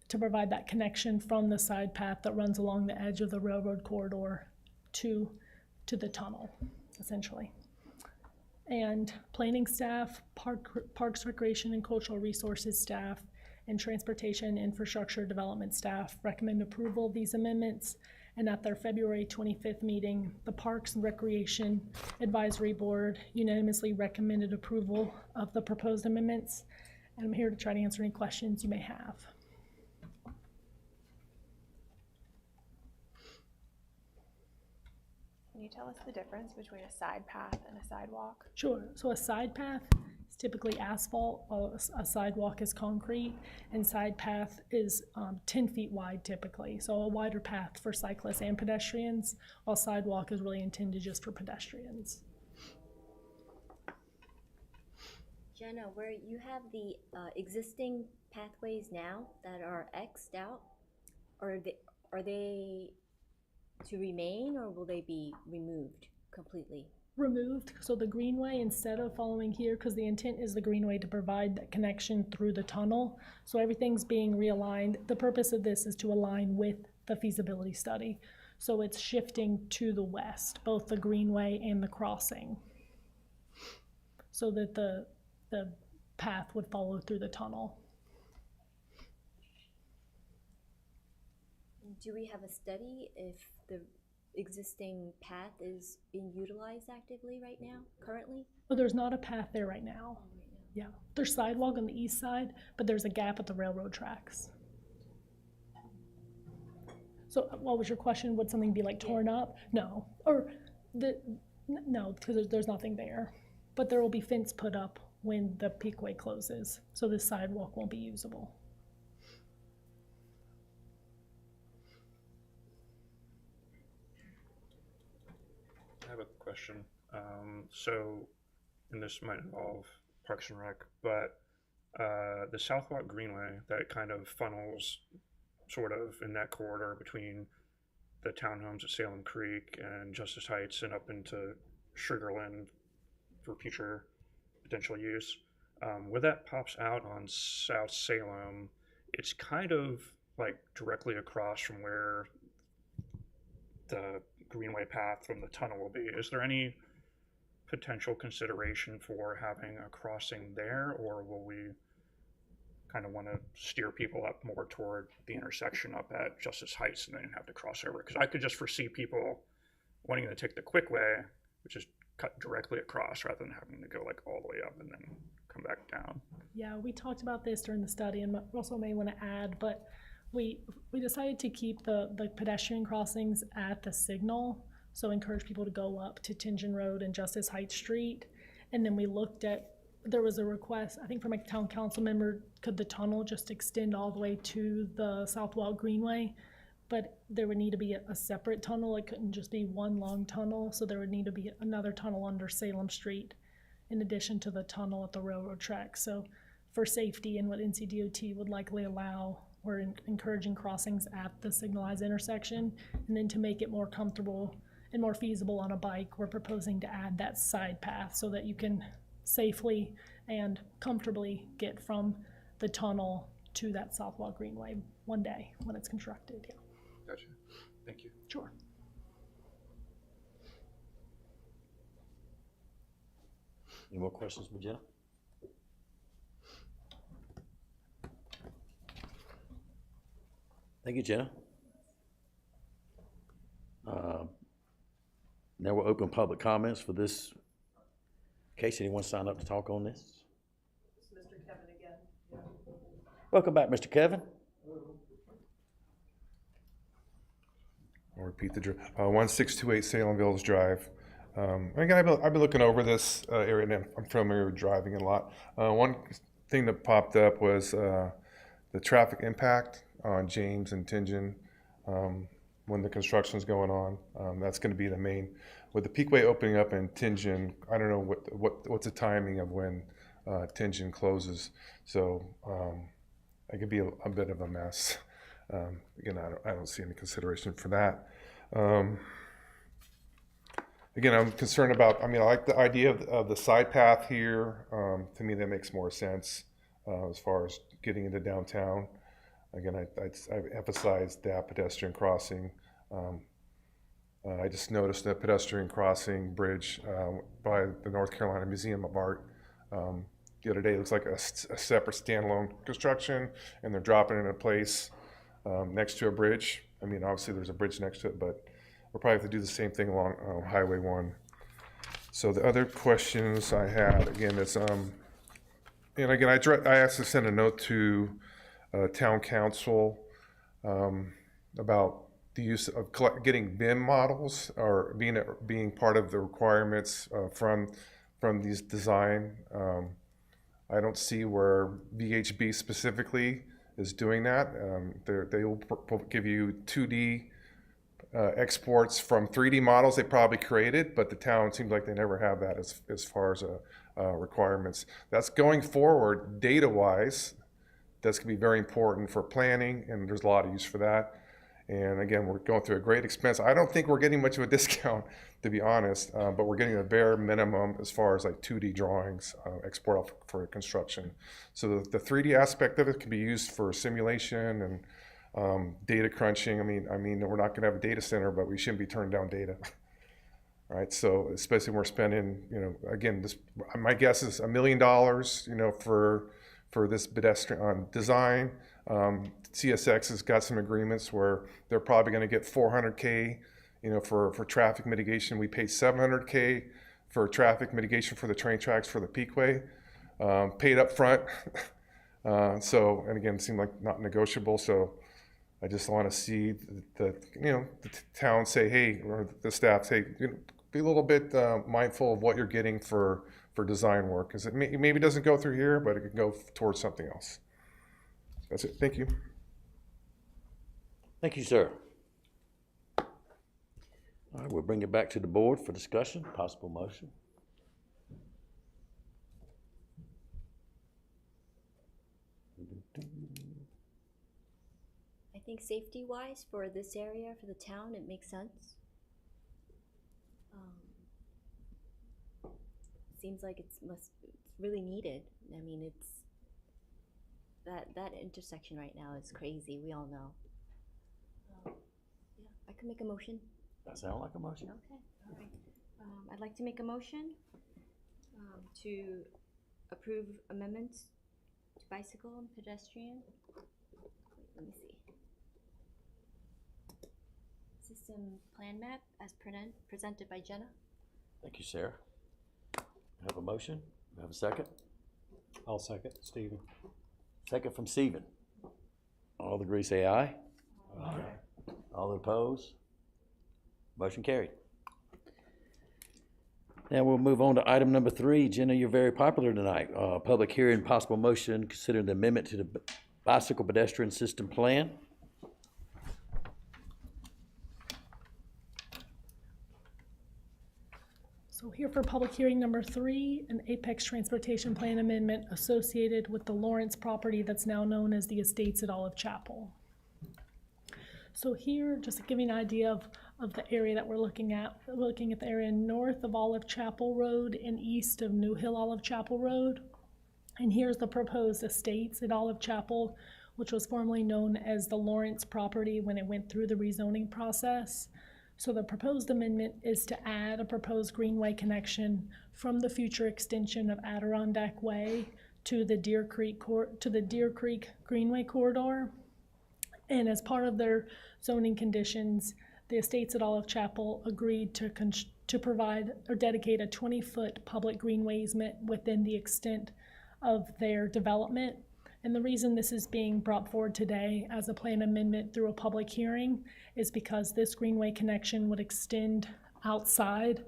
to provide that connection from the side path that runs along the edge of the railroad corridor to the tunnel, essentially. And planning staff, Parks, Recreation, and Cultural Resources staff, and Transportation Infrastructure Development staff recommend approval of these amendments. And at their February 25th meeting, the Parks and Recreation Advisory Board unanimously recommended approval of the proposed amendments. And I'm here to try to answer any questions you may have. Can you tell us the difference between a side path and a sidewalk? Sure. So a side path is typically asphalt, while a sidewalk is concrete, and side path is 10 feet wide typically. So a wider path for cyclists and pedestrians, while sidewalk is really intended just for pedestrians. Jenna, where you have the existing pathways now that are X'd out, are they to remain, or will they be removed completely? Removed, so the greenway, instead of following here, because the intent is the greenway to provide that connection through the tunnel, so everything's being realigned. The purpose of this is to align with the feasibility study, so it's shifting to the west, both the greenway and the crossing, so that the path would follow through the tunnel. Do we have a study if the existing path is being utilized actively right now, currently? Well, there's not a path there right now. Yeah, there's sidewalk on the east side, but there's a gap at the railroad tracks. So what was your question? Would something be like torn up? No, no, because there's nothing there. But there will be fence put up when the Peakway closes, so this sidewalk won't be usable. question. So, and this might involve Parks and Rec, but the Southwalk Greenway that kind of funnels sort of in that corridor between the townhomes at Salem Creek and Justice Heights and up into Sugarland for future potential use. Where that pops out on South Salem, it's kind of like directly across from where the Greenway path from the tunnel will be. Is there any potential consideration for having a crossing there, or will we kind of want to steer people up more toward the intersection up at Justice Heights and then have to cross over? Because I could just foresee people wanting to take the quick way, which is cut directly across, rather than having to go like all the way up and then come back down. Yeah, we talked about this during the study, and Russell may want to add, but we decided to keep the pedestrian crossings at the signal, so encourage people to go up to Tingen Road and Justice Heights Street. And then we looked at, there was a request, I think from a town council member, could the tunnel just extend all the way to the Southwalk Greenway? But there would need to be a separate tunnel. It couldn't just be one long tunnel, so there would need to be another tunnel under Salem Street in addition to the tunnel at the railroad track. So for safety and what NCDOT would likely allow, we're encouraging crossings at the signalized intersection. And then to make it more comfortable and more feasible on a bike, we're proposing to add that side path so that you can safely and comfortably get from the tunnel to that Southwalk Greenway one day when it's constructed. Yeah. Gotcha. Thank you. Sure. Any more questions for Jenna? Thank you, Jenna. Now we'll open public comments for this case. Anyone sign up to talk on this? It's Mr. Kevin again. Yeah. Welcome back, Mr. Kevin. I'll repeat the drill. 1628 Salem Village Drive. Again, I've been looking over this area, and I'm familiar with driving it a lot. One thing that popped up was the traffic impact on James and Tingen when the construction's going on. That's going to be the main. With the Peakway opening up in Tingen, I don't know what's the timing of when Tingen closes. So it could be a bit of a mess. Again, I don't see any consideration for that. Again, I'm concerned about, I like the idea of the side path here. To me, that makes more sense as far as getting into downtown. Again, I've emphasized that pedestrian crossing. I just noticed that pedestrian crossing bridge by the North Carolina Museum of Art. The other day, it looks like a separate standalone construction, and they're dropping it in a place next to a bridge. Obviously there's a bridge next to it, but we'll probably have to do the same thing along Highway 1. So the other questions I had, again, is, and again, I asked to send a note to town council about the use of getting BIM models or being part of the requirements from these design. I don't see where VHB specifically is doing that. They will give you 2D exports from 3D models they probably created, but the town seems like they never have that as far as requirements. That's going forward data-wise. That's going to be very important for planning, and there's a lot of use for that. And again, we're going through a great expense. I don't think we're getting much of a discount, to be honest, but we're getting a bare minimum as far as like 2D drawings, export for construction. So the 3D aspect of it can be used for simulation and data crunching. We're not going to have a data center, but we shouldn't be turning down data. Right, so especially when we're spending, again, my guess is $1 million, for this pedestrian design. CSX has got some agreements where they're probably going to get $400K, for traffic mitigation. We pay $700K for traffic mitigation for the train tracks for the Peakway, paid up front. And again, it seemed like not negotiable. So I just want to see the town say, hey, or the staff say, be a little bit mindful of what you're getting for design work, because it maybe doesn't go through here, but it could go towards something else. That's it. Thank you. Thank you, sir. All right, we'll bring it back to the board for discussion, possible motion. I think safety-wise for this area, for the town, it makes sense. Seems like it's really needed. I mean, it's that intersection right now is crazy. We all know. Yeah, I could make a motion. That sound like a motion? Okay, all right. I'd like to make a motion to approve amendments to bicycle and pedestrian. Wait, let me see. System plan map as presented by Jenna. Thank you, Sarah. We have a motion. We have a second. I'll second, Stephen. Second from Stephen. All agree, say aye. Aye. All opposed? Motion carried. Now we'll move on to item number 3. Jenna, you're very popular tonight. Public hearing, possible motion, considering the amendment to the bicycle pedestrian system plan. So here for public hearing number 3, an Apex Transportation Plan amendment associated with the Lawrence property that's now known as the Estates at Olive Chapel. So here, just to give you an idea of the area that we're looking at the area north of Olive Chapel Road and east of New Hill Olive Chapel Road. And here's the proposed Estates at Olive Chapel, which was formerly known as the Lawrence property when it went through the rezoning process. So the proposed amendment is to add a proposed greenway connection from the future extension of Adirondack Way to the Deer Creek Greenway corridor. And as part of their zoning conditions, the Estates at Olive Chapel agreed to provide or dedicate a 20-foot public greenway easement within the extent of their development. And the reason this is being brought forward today as a plan amendment through a public hearing is because this greenway connection would extend outside,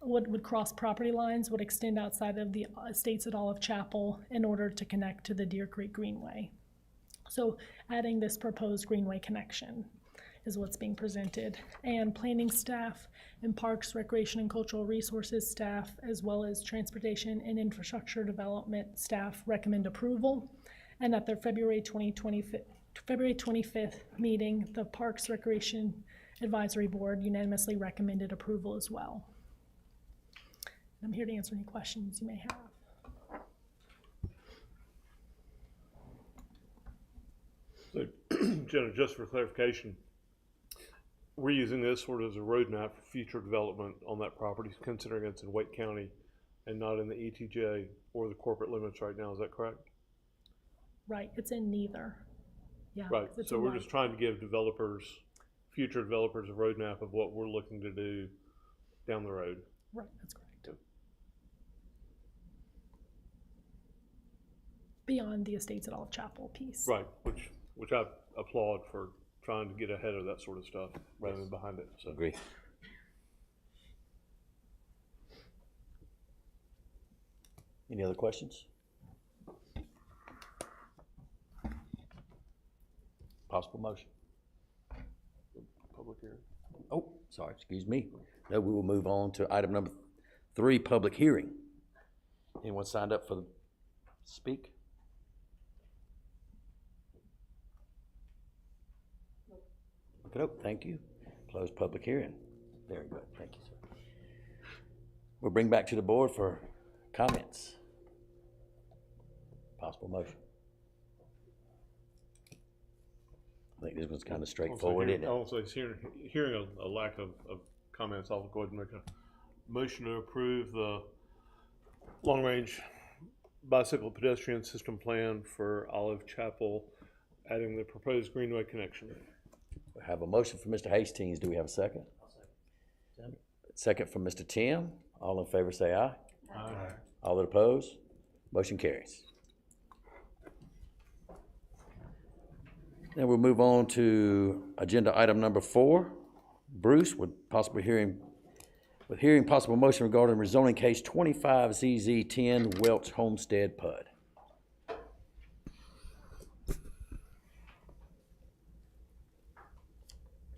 would cross property lines, would extend outside of the Estates at Olive Chapel in order to connect to the Deer Creek Greenway. So adding this proposed greenway connection is what's being presented. And planning staff and Parks, Recreation, and Cultural Resources staff, as well as Transportation and Infrastructure Development staff recommend approval. And at their February 25th meeting, the Parks Recreation Advisory Board unanimously recommended approval as well. And I'm here to answer any questions you may have. So, Jenna, just for clarification, we're using this sort of as a roadmap for future development on that property, considering it's in Wake County and not in the ETJ or the corporate limits right now. Is that correct? Right, it's in neither. Yeah. Right, it's so in we're neither. just trying to give developers, future developers, a roadmap of what we're looking to do down the road. Right, that's correct. Beyond the Estates at Olive Chapel piece. Right, which I applaud for trying to get ahead of that sort of stuff rather than behind it. So. Agree. Any other questions? Possible motion? Public hearing. Oh, sorry, excuse me. No, we will move on to item number 3, public hearing. Anyone signed up for speak? Look it up, thank you. Close public hearing. Very good, thank you, sir. We'll bring back to the board for comments. Possible motion. I think this one's kind of straightforward, isn't it? Also, hearing a lack of comments, I'll go ahead and make a motion to approve the long-range bicycle pedestrian system plan for Olive Chapel, adding the proposed greenway connection. We have a motion from Mr. Hastings. Do we have a second? Second from Mr. Tim. All in favor say aye. Aye. All that oppose? Motion carries. Then we'll move on to agenda item number 4. Bruce, with hearing possible motion regarding rezoning case 25ZZ10 Welch Homestead PUD.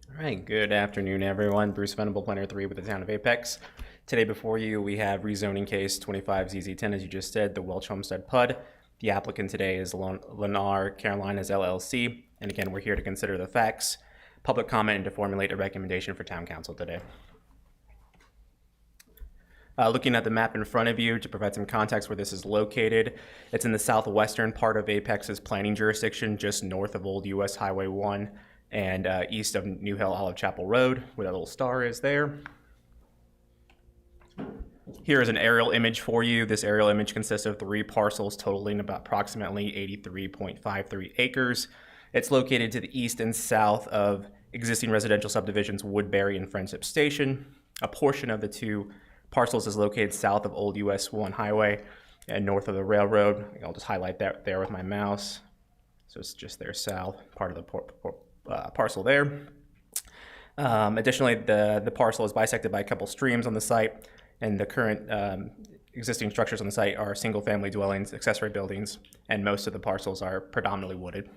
All All right, good afternoon, everyone. Bruce Venable, Planner 3 with the Town of Apex. Today before you, we have rezoning case 25ZZ10, as you just said, the Welch Homestead PUD. The applicant today is Lennar Carolinas LLC, and again, we're here to consider the facts, public comment, and to formulate a recommendation for Town Council today. Looking at the map in front of you to provide some context where this is located, it's in the southwestern part of Apex's planning jurisdiction, just north of Old US Highway 1 and east of New Hill Olive Chapel Road, where that little star is there. Here is an aerial image for you. This aerial image consists of 3 parcels totaling about approximately 83.53 acres. It's located to the east and south of existing residential subdivisions Woodbury and Friendship Station. A portion of the 2 parcels is located south of Old US 1 Highway and north of the railroad. I'll just highlight that there with my mouse. So it's just their south part of the parcel there. Additionally, the parcel is bisected by a couple streams on the site, and the current existing structures on the site are single-family dwellings, accessory buildings, and most of the parcels are predominantly wooded.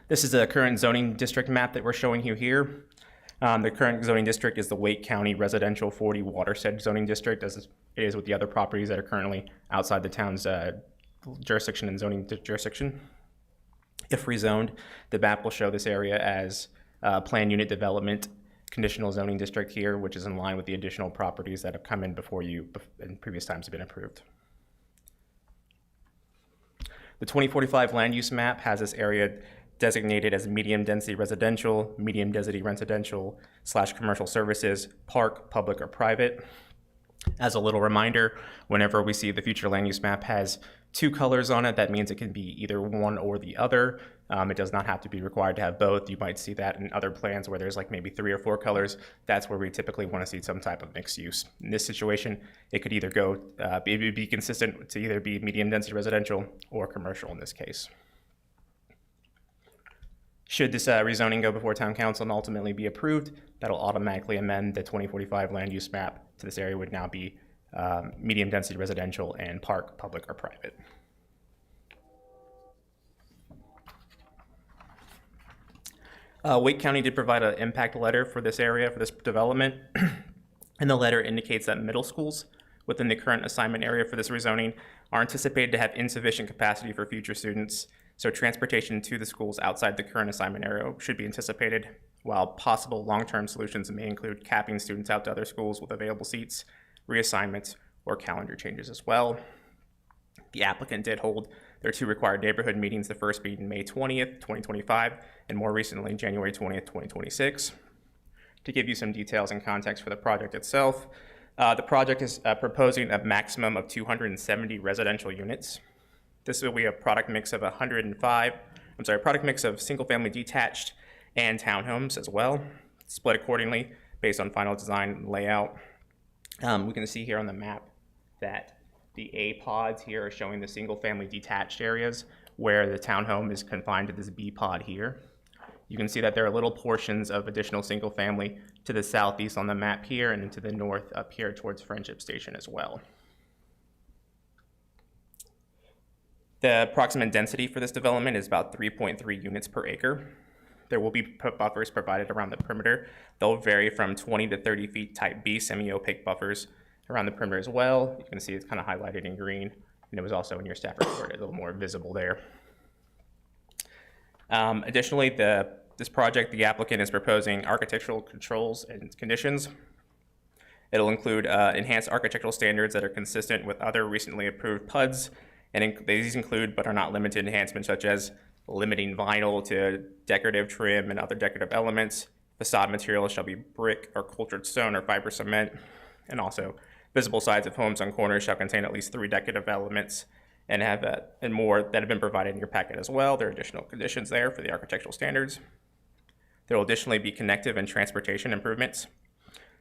This is a current zoning district map that we're showing you here. The current zoning district is the Wake County Residential 40 Watershed Zoning District, as it is with the other properties that are currently outside the town's jurisdiction and zoning jurisdiction. If rezoned, the map will show this area as planned unit development conditional zoning district here, which is in line with the additional properties that have come in before you in previous times have been approved. The 2045 land use map has this area designated as medium density residential, medium density residential / commercial services, park, public, or private. As a little reminder, whenever we see the future land use map has 2 colors on it, that means it can be either one or the other. It does not have to be required to have both. You might see that in other plans where there's like maybe 3 or 4 colors. That's where we typically want to see some type of mixed use. In this situation, it could either go, it would be consistent to either be medium density residential or commercial in this case. Should this rezoning go before Town Council and ultimately be approved, that'll automatically amend the 2045 land use map to this area would now be medium density residential and park, public, or private. Wake County did provide an impact letter for this area, for this development. And the letter indicates that middle schools within the current assignment area for this rezoning are anticipated to have insufficient capacity for future students. So transportation to the schools outside the current assignment area should be anticipated, while possible long-term solutions may include capping students out to other schools with available seats, reassignments, or calendar changes as well. The applicant did hold their 2 required neighborhood meetings, the first being May 20th, 2025, and more recently, January 20th, 2026. To give you some details and context for the project itself, the project is proposing a maximum of 270 residential units. This will be a product mix of product mix of single-family detached and townhomes as well, split accordingly based on final design and layout. We can see here on the map that the A pods here are showing the single-family detached areas, where the townhome is confined to this B pod here. You can see that there are little portions of additional single-family to the southeast on the map here, and to the north up here towards Friendship Station as well. The approximate density for this development is about 3.3 units per acre. There will be buffers provided around the perimeter. They'll vary from 20 to 30 feet type B semi-opaque buffers around the perimeter as well. You can see it's kind of highlighted in green, and it was also in your staff report, a little more visible there. Additionally, this project, the applicant is proposing architectural controls and conditions. It'll include enhanced architectural standards that are consistent with other recently approved PUDs. And these include, but are not limited, enhancements such as limiting vinyl to decorative trim and other decorative elements. Facade materials shall be brick or cultured stone or fiber cement. And also, visible sides of homes on corners shall contain at least 3 decorative elements and have and more that have been provided in your packet as well. There are additional conditions there for the architectural standards. There will additionally be connective and transportation improvements.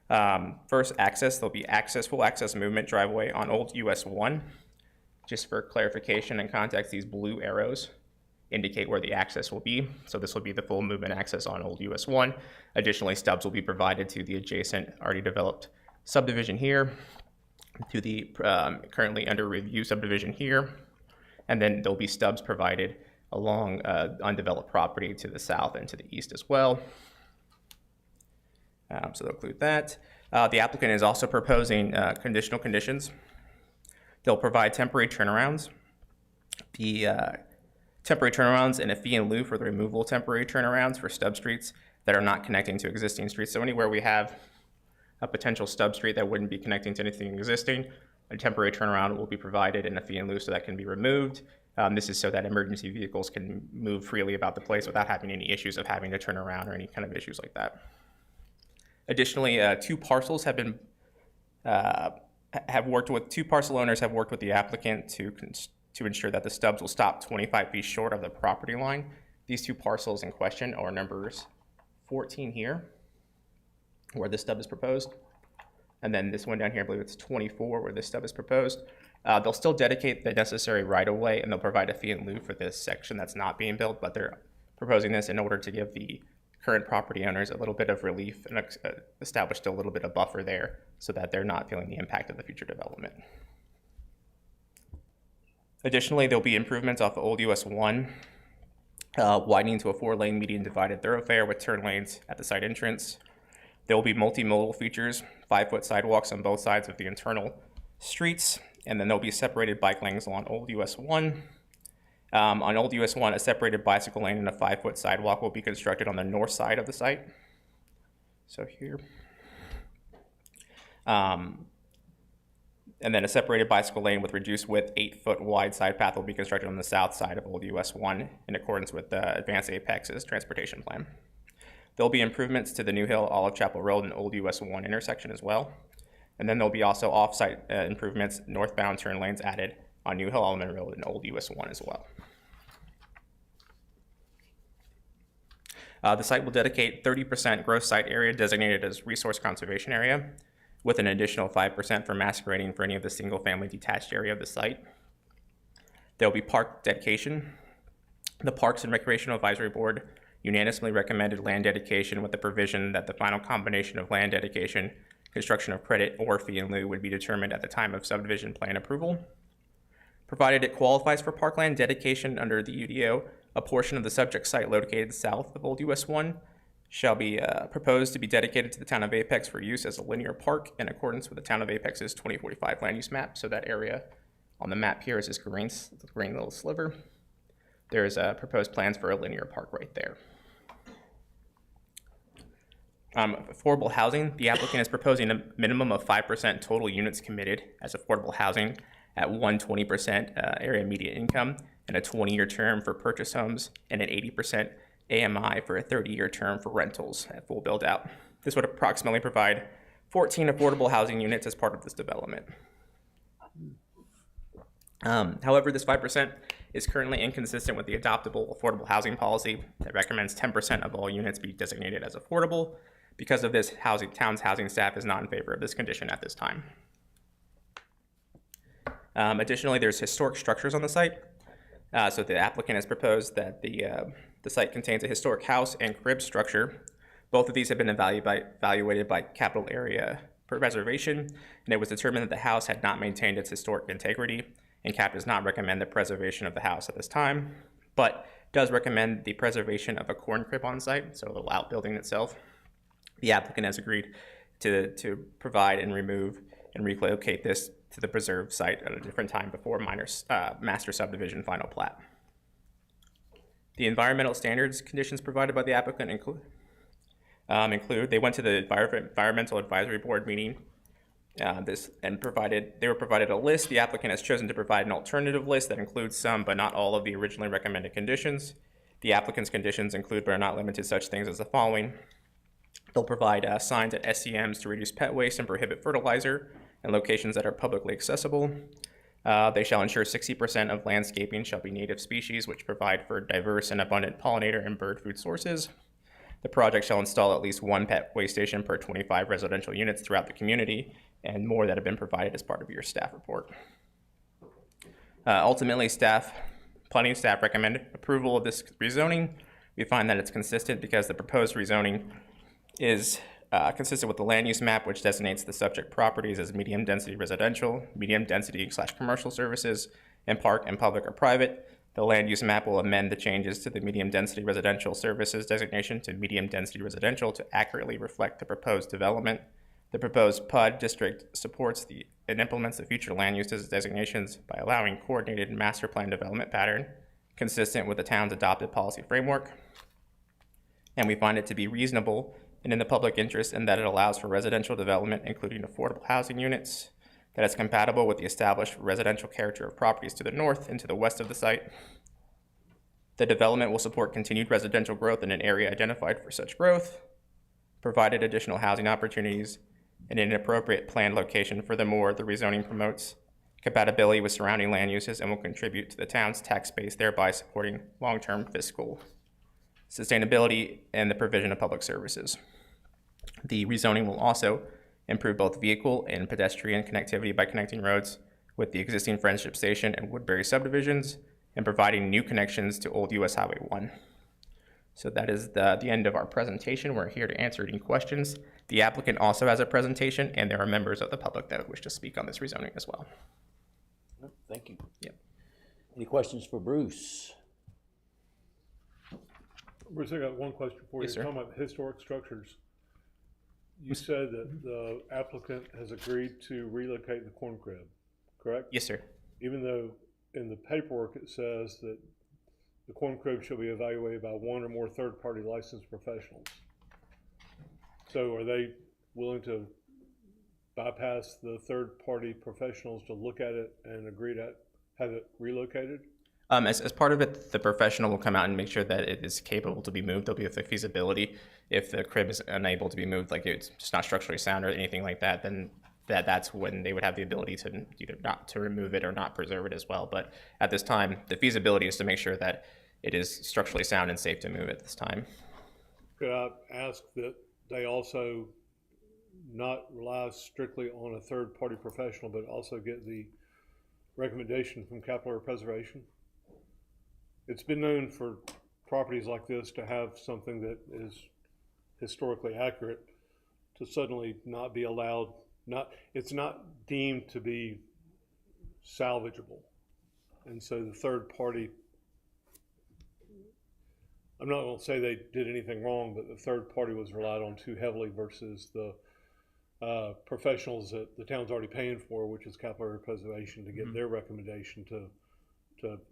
First, access. There'll be full access movement driveway on Old US 1. Just for clarification and context, these blue arrows indicate where the access will be. So this will be the full movement access on Old US 1. Additionally, stubs will be provided to the adjacent already developed subdivision here, to the currently under review subdivision here, and then there'll be stubs provided along undeveloped property to the south and to the east as well. So they'll include that. The applicant is also proposing conditional conditions. They'll provide temporary turnarounds. The temporary turnarounds and a fee in lieu for the removal of temporary turnarounds for stub streets that are not connecting to existing streets. So anywhere we have a potential stub street that wouldn't be connecting to anything existing, a temporary turnaround will be provided and a fee in lieu so that can be removed. This is so that emergency vehicles can move freely about the place without having any issues of having to turn around or any kind of issues like that. Additionally, two parcel owners have worked with the applicant to ensure that the stubs will stop 25 feet short of the property line. These two parcels in question are numbers 14 here, where the stub is proposed, and then this one down here, I believe it's 24, where this stub is proposed. They'll still dedicate the necessary right-of-way, and they'll provide a fee in lieu for this section that's not being built, but they're proposing this in order to give the current property owners a little bit of relief and establish a little bit of buffer there so that they're not feeling the impact of the future development. Additionally, there'll be improvements off of Old US 1, widening to a 4-lane median divided thoroughfare with turn lanes at the site entrance. There will be multimodal features, 5-foot sidewalks on both sides of the internal streets, and then there'll be separated bike lanes along Old US 1. On Old US 1, a separated bicycle lane and a 5-foot sidewalk will be constructed on the north side of the site. So here. And then a separated bicycle lane with reduced width, 8-foot wide side path will be constructed on the south side of Old US 1 in accordance with the Advanced Apex's transportation plan. There'll be improvements to the New Hill Olive Chapel Road and Old US 1 intersection as well. And then there'll be also off-site improvements, northbound turn lanes added on New Hill Elementary Road and Old US 1 as well. The site will dedicate 30% gross site area designated as resource conservation area, with an additional 5% for mass grading for any of the single-family detached area of the site. There will be park dedication. The Parks and Recreational Advisory Board unanimously recommended land dedication with the provision that the final combination of land dedication, construction of credit, or fee in lieu would be determined at the time of subdivision plan approval. Provided it qualifies for parkland dedication under the UDO, a portion of the subject site located south of Old US 1 shall be proposed to be dedicated to the town of Apex for use as a linear park in accordance with the town of Apex's 2045 land use map. So that area on the map here is this green little sliver. There's proposed plans for a linear park right there. Affordable housing, the applicant is proposing a minimum of 5% total units committed as affordable housing at 120% area median income and a 20-year term for purchase homes and an 80% AMI for a 30-year term for rentals at full build out. This would approximately provide 14 affordable housing units as part of this development. However, this 5% is currently inconsistent with the adoptable affordable housing policy that recommends 10% of all units be designated as affordable. Because of this, town's housing staff is not in favor of this condition at this time. Additionally, there's historic structures on the site. So the applicant has proposed that the site contains a historic house and crib structure. Both of these have been evaluated by Capital Area Preservation, and it was determined that the house had not maintained its historic integrity, and CAP does not recommend the preservation of the house at this time, but does recommend the preservation of a corn crib on site, so the outbuilding itself. The applicant has agreed to provide and remove and relocate this to the preserved site at a different time before master subdivision final plat. The environmental standards conditions provided by the applicant include they went to the Environmental Advisory Board meeting they were provided a list. The applicant has chosen to provide an alternative list that includes some but not all of the originally recommended conditions. The applicant's conditions include but are not limited to such things as the following. They'll provide signs at SCMs to reduce pet waste and prohibit fertilizer in locations that are publicly accessible. They shall ensure 60% of landscaping shall be native species, which provide for diverse and abundant pollinator and bird food sources. The project shall install at least one pet waste station per 25 residential units throughout the community, and more that have been provided as part of your staff report. Ultimately, planning staff recommend approval of this rezoning. We find that it's consistent because the proposed rezoning is consistent with the land use map, which designates the subject properties as medium density residential, medium density / commercial services, and park and public or private. The land use map will amend the changes to the medium-density residential services designation to medium-density residential to accurately reflect the proposed development. The proposed PUD district supports and implements the future land uses designations by allowing coordinated master plan development pattern consistent with the town's adopted policy framework. And we find it to be reasonable and in the public interest in that it allows for residential development, including affordable housing units, that is compatible with the established residential character of properties to the north and to the west of the site. The development will support continued residential growth in an area identified for such growth, provided additional housing opportunities, and in an appropriate planned location. Furthermore, the rezoning promotes compatibility with surrounding land uses and will contribute to the town's tax base, thereby supporting long-term fiscal sustainability and the provision of public services. The rezoning will also improve both vehicle and pedestrian connectivity by connecting roads with the existing Friendship Station and Woodbury subdivisions and providing new connections to Old US Highway 1. So that is the end of our presentation. We're here to answer any questions. The applicant also has a presentation, and there are members of the public that wish to speak on this rezoning as well. Thank you. Yep. Any questions for Bruce? Bruce, I got one question for you. Yes, sir. Talking about historic structures. You said that the applicant has agreed to relocate the corn crib, correct? Yes, sir. Even though in the paperwork it says that the corn crib shall be evaluated by one or more third-party licensed professionals. So are they willing to bypass the third-party professionals to look at it and agree to have it relocated? As part of it, the professional will come out and make sure that it is capable to be moved. There'll be a feasibility. If the crib is unable to be moved, like it's just not structurally sound or anything like that, then that's when they would have the ability to either not to remove it or not preserve it as well. But at this time, the feasibility is to make sure that it is structurally sound and safe to move at this time. Could I ask that they also not rely strictly on a third-party professional, but also get the recommendation from Capital Area Preservation? It's been known for properties like this to have something that is historically accurate to suddenly not be allowed, it's not deemed to be salvageable. And so the third party, I'm not going to say they did anything wrong, but the third party was relied on too heavily versus the professionals that the town's already paying for, which is Capital Area Preservation, to get their recommendation to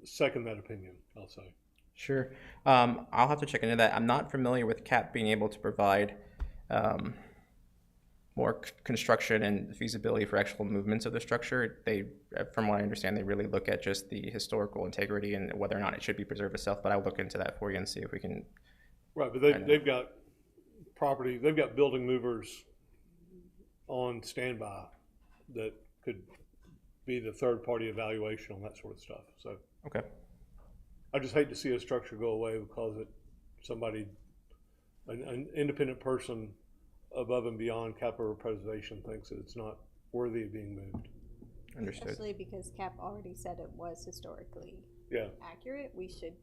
second that opinion, I'll say. Sure. I'll have to check into that. I'm not familiar with CAP being able to provide more construction and feasibility for actual movements of the structure. They, from what I understand, they really look at just the historical integrity and whether or not it should be preserved itself, but I'll look into that for you and see if we can. Right, but they've got property, they've got building movers on standby that could be the third-party evaluation on that sort of stuff. So okay. I just hate to see a structure go away because an independent person above and beyond Capital Area Preservation thinks that it's not worthy of being moved. Understood. Especially because CAP already said it was historically accurate. We should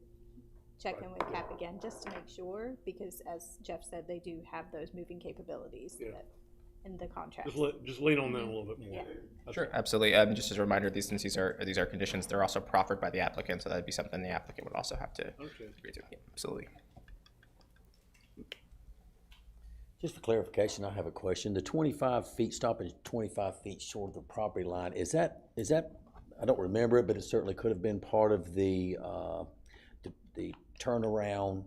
check in with CAP again just to make sure, because as Jeff said, they do have those moving capabilities that in the contract. Just lean on them a little bit more. Yeah. Sure, absolutely. Just as a reminder, these are conditions. They're also proffered by the applicant, so that'd be something the applicant would also have to agree to. Yeah, absolutely. Just for clarification, I have a question. The 25 feet, stopping 25 feet short of the property line, is that, I don't remember it, but it certainly could have been part of the turnaround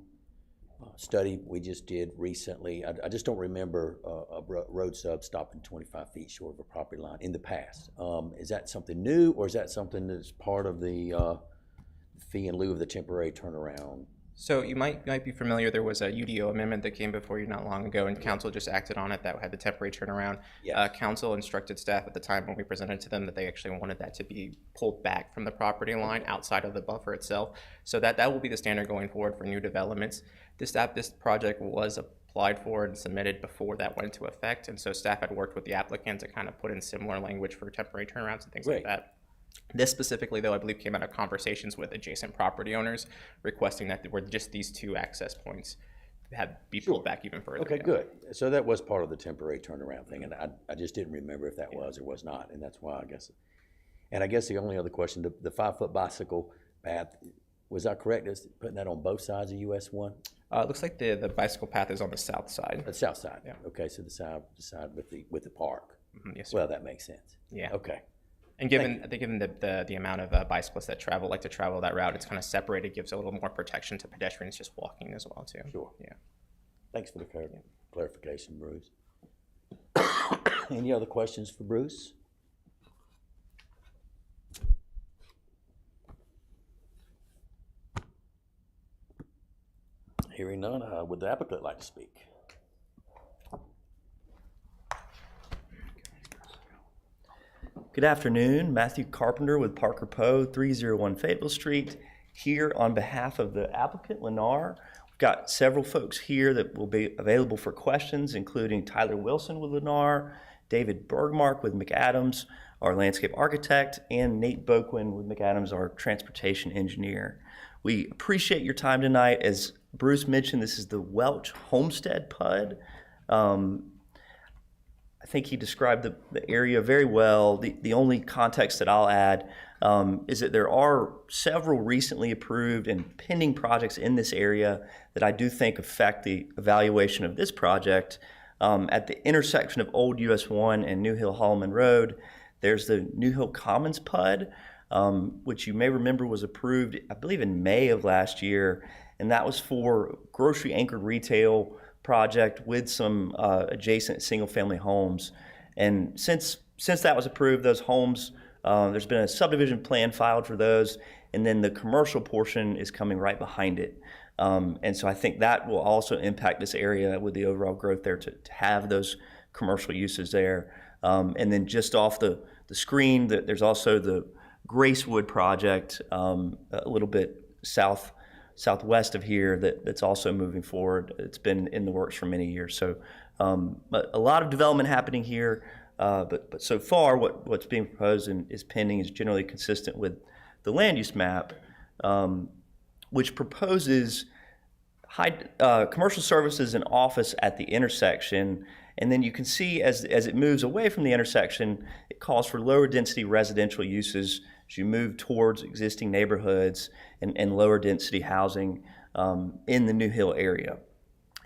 study we just did recently. I just don't remember a road sub stopping 25 feet short of a property line in the past. Is that something new, or is that something that's part of the fee in lieu of the temporary turnaround? So you might be familiar, there was a UDO amendment that came before you not long ago, and council just acted on it that had the temporary turnaround. Yes. Council instructed staff at the time when we presented to them that they actually wanted that to be pulled back from the property line outside of the buffer itself. So that will be the standard going forward for new developments. This project was applied for and submitted before that went into effect, and so staff had worked with the applicant to kind of put in similar language for temporary turnarounds and things like that. This specifically, though, I believe came out of conversations with adjacent property owners requesting that there were just these two access points be pulled back even further. Okay, good. So that was part of the temporary turnaround thing, and I just didn't remember if that was or was not, and that's why I guess. And I guess the only other question, the 5-foot bicycle path, Was I correct as putting that on both sides of US 1? It looks like the bicycle path is on the south side. The south side? Yeah. Okay, so the side with the park. Yes, sir. Well, that makes sense. Yeah. Okay. And given the amount of bicyclists that like to travel that route, it's kind of separated, gives a little more protection to pedestrians just walking as well too. Sure. Yeah. Thanks for the clarification, Bruce. Any other questions for Bruce? Hearing none, would the applicant like to speak? Good afternoon, Matthew Carpenter with Parker Poe, 301 Fayetteville Street, here on behalf of the applicant, Lennar. We've got several folks here that will be available for questions, including Tyler Wilson with Lennar, David Bergmark with McAdams, our landscape architect, and Nate Boquin with McAdams, our transportation engineer. We appreciate your time tonight. As Bruce mentioned, this is the Welch Homestead PUD. I think he described the area very well. The only context that I'll add is that there are several recently approved and pending projects in this area that I do think affect the evaluation of this project. At the intersection of Old US 1 and New Hill Holloman Road, there's the New Hill Commons PUD, which you may remember was approved, I believe, in May of last year, and that was for grocery anchored retail project with some adjacent single-family homes. And since that was approved, those homes, there's been a subdivision plan filed for those, and then the commercial portion is coming right behind it. And so I think that will also impact this area with the overall growth there to have those commercial uses there. And then just off the screen, there's also the Gracewood project a little bit southwest of here that's also moving forward. It's been in the works for many years. So a lot of development happening here, but so far what's being proposed and is pending is generally consistent with the land use map, which proposes commercial services and office at the intersection. And then you can see as it moves away from the intersection, it calls for lower density residential uses as you move towards existing neighborhoods and lower density housing in the New Hill area.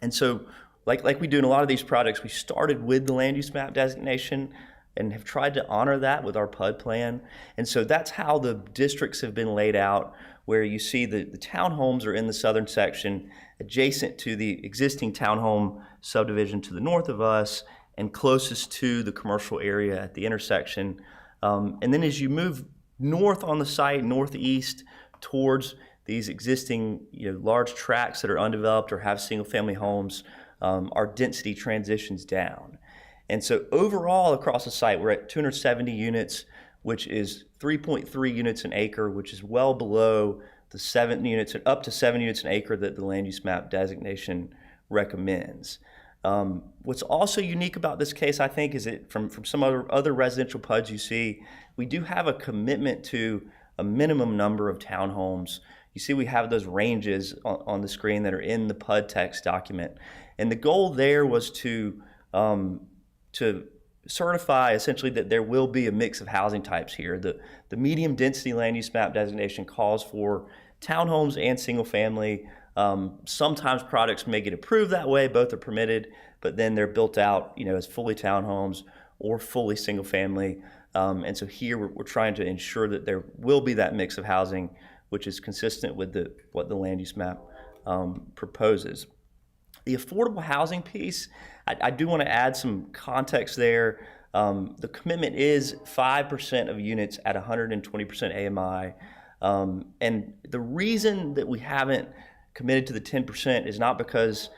And so like we do in a lot of these projects, we started with the land use map designation and have tried to honor that with our PUD plan. And so that's how the districts have been laid out, where you see the townhomes are in the southern section adjacent to the existing townhome subdivision to the north of us and closest to the commercial area at the intersection. And then as you move north on the site, northeast towards these existing large tracts that are undeveloped or have single family homes, our density transitions down. And so overall across the site, we're at 270 units, which is 3.3 units an acre, which is well below the 7 units, up to 7 units an acre that the land use map designation recommends. What's also unique about this case, I think, is that from some other residential PUDs you see, we do have a commitment to a minimum number of townhomes. You see we have those ranges on the screen that are in the PUD text document. And the goal there was to certify essentially that there will be a mix of housing types here. The medium density land use map designation calls for townhomes and single family. Sometimes products may get approved that way, both are permitted, but then they're built out as fully townhomes or fully single family. And so here we're trying to ensure that there will be that mix of housing, which is consistent with what the land use map proposes. The affordable housing piece, I do want to add some context there. The commitment is 5% of units at 120% AMI. And the reason that we haven't committed to the 10% is not because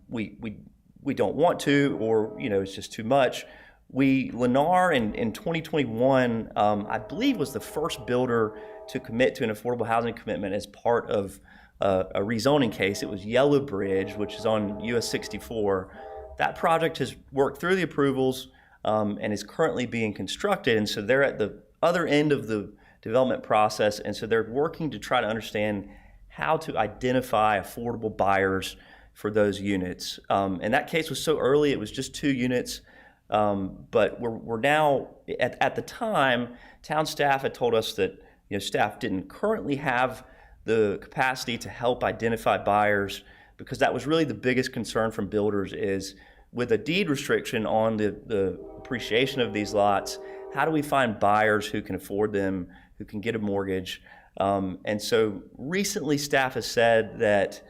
we don't want to, or it's just too much. Lennar in 2021, I believe, was the first builder to commit to an affordable housing commitment as part of a rezoning case. It was Yellow Bridge, which is on US 64. That project has worked through the approvals and is currently being constructed, and so they're at the other end of the development process, and so they're working to try to understand how to identify affordable buyers for those units. And that case was so early, it was just 2 units, but we're now, at the time, town staff had told us that staff didn't currently have the capacity to help identify buyers, because that was really the biggest concern from builders is with a deed restriction on the appreciation of these lots, how do we find buyers who can afford them, who can get a mortgage? And so recently staff has said that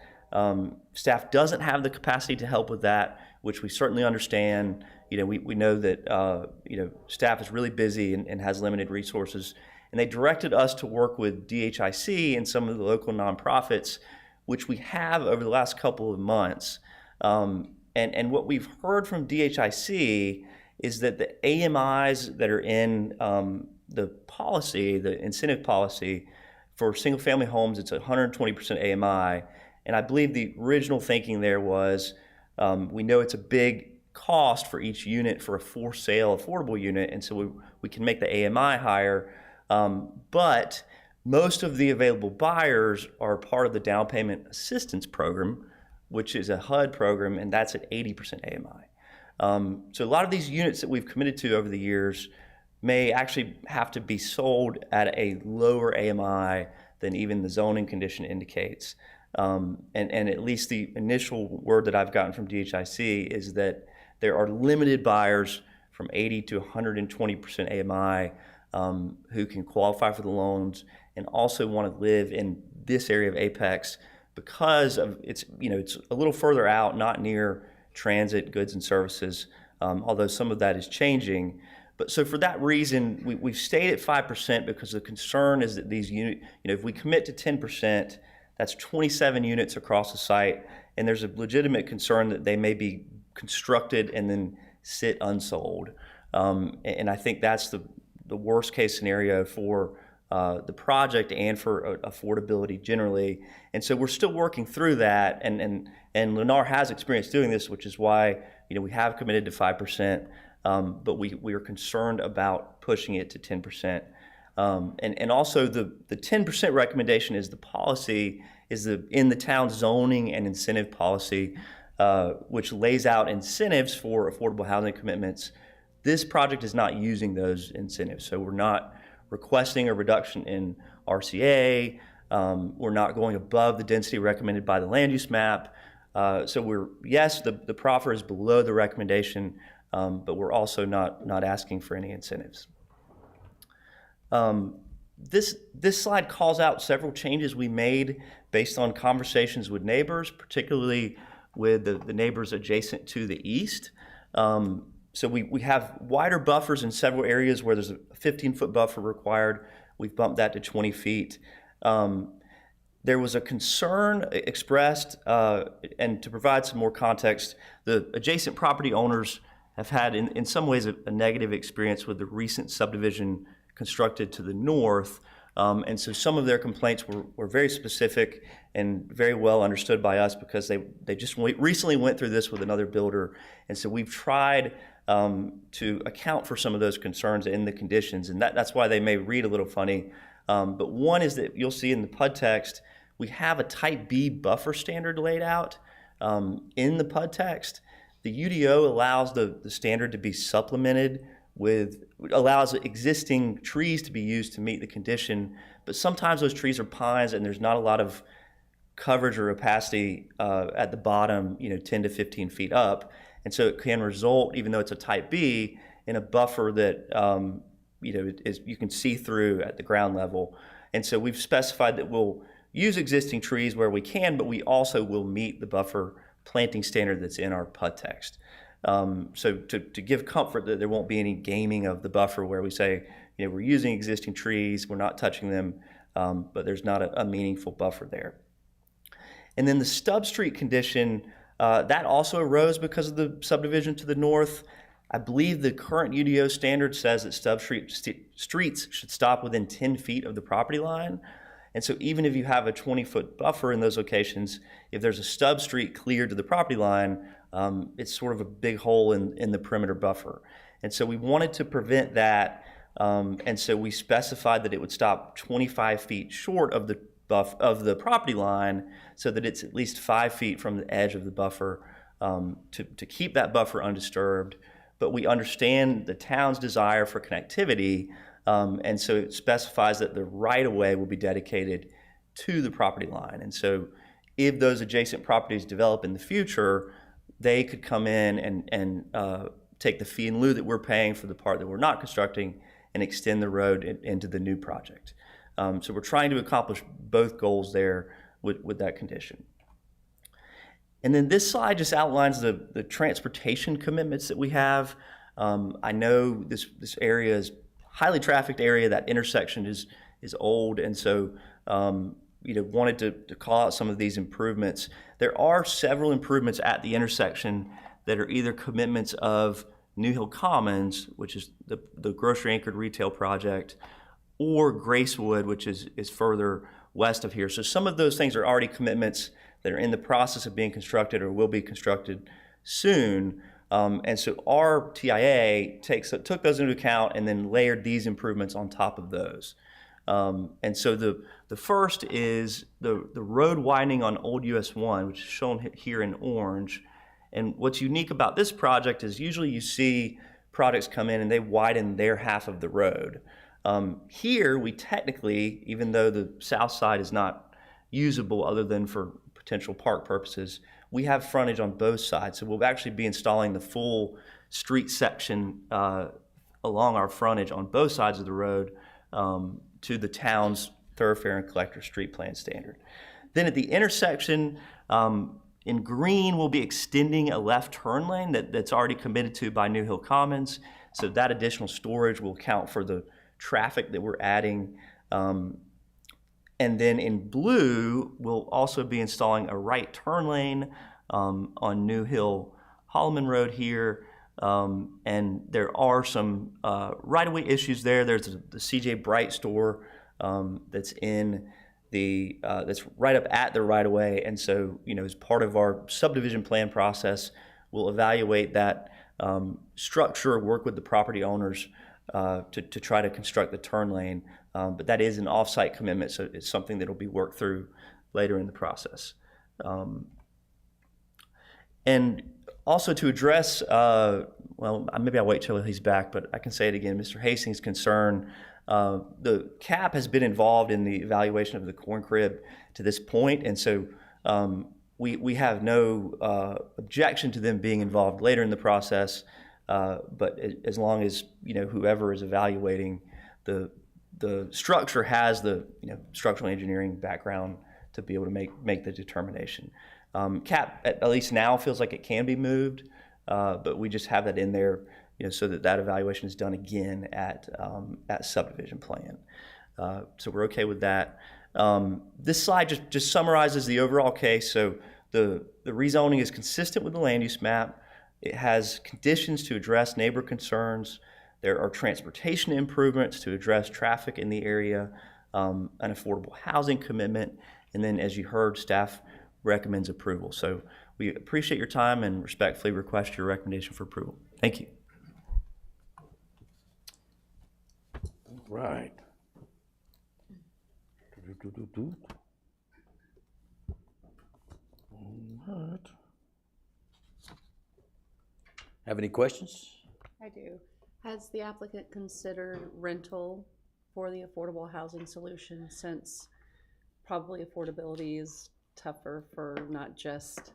staff doesn't have the capacity to help with that, which we certainly understand. We know that, staff is really busy and has limited resources. And they directed us to work with DHIC and some of the local nonprofits, which we have over the last couple of months. And what we've heard from DHIC is that the AMIs that are in the policy, the incentive policy for single-family homes, it's 120% AMI. And I believe the original thinking there was, we know it's a big cost for each unit for a for-sale affordable unit, and so we can make the AMI higher. But most of the available buyers are part of the down payment assistance program, which is a HUD program, and that's at 80% AMI. So a lot of these units that we've committed to over the years may actually have to be sold at a lower AMI than even the zoning condition indicates. And at least the initial word that I've gotten from DHIC is that there are limited buyers from 80 to 120% AMI who can qualify for the loans and also want to live in this area of Apex because of it's a little further out, not near transit, goods and services, although some of that is changing. But so for that reason, we've stayed at 5% because the concern is that these units, if we commit to 10%, that's 27 units across the site, and there's a legitimate concern that they may be constructed and then sit unsold. And I think that's the worst case scenario for the project and for affordability generally. And so we're still working through that, and Lennar has experience doing this, which is why we have committed to 5%, but we are concerned about pushing it to 10%. And also the 10% recommendation is the policy, in the town zoning and incentive policy, which lays out incentives for affordable housing commitments. This project is not using those incentives, so we're not requesting a reduction in RCA. We're not going above the density recommended by the land use map. So the proffer is below the recommendation, but we're also not asking for any incentives. This slide calls out several changes we made based on conversations with neighbors, particularly with the neighbors adjacent to the east. So we have wider buffers in several areas where there's a 15-foot buffer required. We've bumped that to 20 feet. There was a concern expressed, and to provide some more context, the adjacent property owners have had in some ways a negative experience with the recent subdivision constructed to the north. And so some of their complaints were very specific and very well understood by us because they just recently went through this with another builder. And so we've tried to account for some of those concerns in the conditions, and that's why they may read a little funny. But one is that you'll see in the PUD text, we have a type B buffer standard laid out in the PUD text. The UDO allows the standard to be supplemented allows existing trees to be used to meet the condition, but sometimes those trees are pines and there's not a lot of coverage or opacity at the bottom, 10 to 15 feet up. And so it can result, even though it's a type B, in a buffer that you can see through at the ground level. And so we've specified that we'll use existing trees where we can, but we also will meet the buffer planting standard that's in our PUD text. So to give comfort that there won't be any gaming of the buffer where we say, we're using existing trees, we're not touching them, but there's not a meaningful buffer there. And then the Stubb Street condition, that also arose because of the subdivision to the north. I believe the current UDO standard says that Stubb streets should stop within 10 feet of the property line. And so even if you have a 20-foot buffer in those locations, if there's a Stubb Street cleared to the property line, it's sort of a big hole in the perimeter buffer. And so we wanted to prevent that, and so we specified that it would stop 25 feet short of the property line so that it's at least 5 feet from the edge of the buffer to keep that buffer undisturbed. But we understand the town's desire for connectivity, and so it specifies that the right-of-way will be dedicated to the property line. And so if those adjacent properties develop in the future, they could come in and take the fee in lieu that we're paying for the part that we're not constructing and extend the road into the new project. So we're trying to accomplish both goals there with that condition. And then this slide just outlines the transportation commitments that we have. I know this area is highly trafficked area. That intersection is old, and so wanted to call out some of these improvements. There are several improvements at the intersection that are either commitments of New Hill Commons, which is the grocery anchored retail project, or Gracewood, which is further west of here. So some of those things are already commitments that are in the process of being constructed or will be constructed soon. And so our TIA took those into account and then layered these improvements on top of those. And so the first is the road widening on Old US 1, which is shown here in orange. And what's unique about this project is usually you see projects come in and they widen their half of the road. Here, we technically, even though the south side is not usable other than for potential park purposes, we have frontage on both sides. So we'll actually be installing the full street section along our frontage on both sides of the road to the town's thoroughfare and collector street plan standard. Then at the intersection, in green, we'll be extending a left turn lane that's already committed to by New Hill Commons. So that additional storage will account for the traffic that we're adding. And then in blue, we'll also be installing a right turn lane on New Hill Holloman Road here. And there are some right-of-way issues there. There's the CJ Bright store that's in that's right up at the right-of-way. And so, as part of our subdivision plan process, we'll evaluate that structure, work with the property owners to try to construct the turn lane. But that is an off-site commitment, so it's something that will be worked through later in the process. And also to address, maybe I'll wait till he's back, but I can say it again, Mr. Hastings' concern. The CAP has been involved in the evaluation of the corn crib to this point, and so we have no objection to them being involved later in the process. But as long as whoever is evaluating the structure has the structural engineering background to be able to make the determination. CAP at least now feels like it can be moved, but we just have that in there, so that evaluation is done again at subdivision plan. So we're okay with that. This slide just summarizes the overall case. So the rezoning is consistent with the land use map. It has conditions to address neighbor concerns. There are transportation improvements to address traffic in the area, an affordable housing commitment, and then, as you heard, staff recommends approval. So we appreciate your time and respectfully request your recommendation for approval. Thank you. Right. All right. Have any questions? I do. Has the applicant considered rental for the affordable housing solution, since probably affordability is tougher for not just,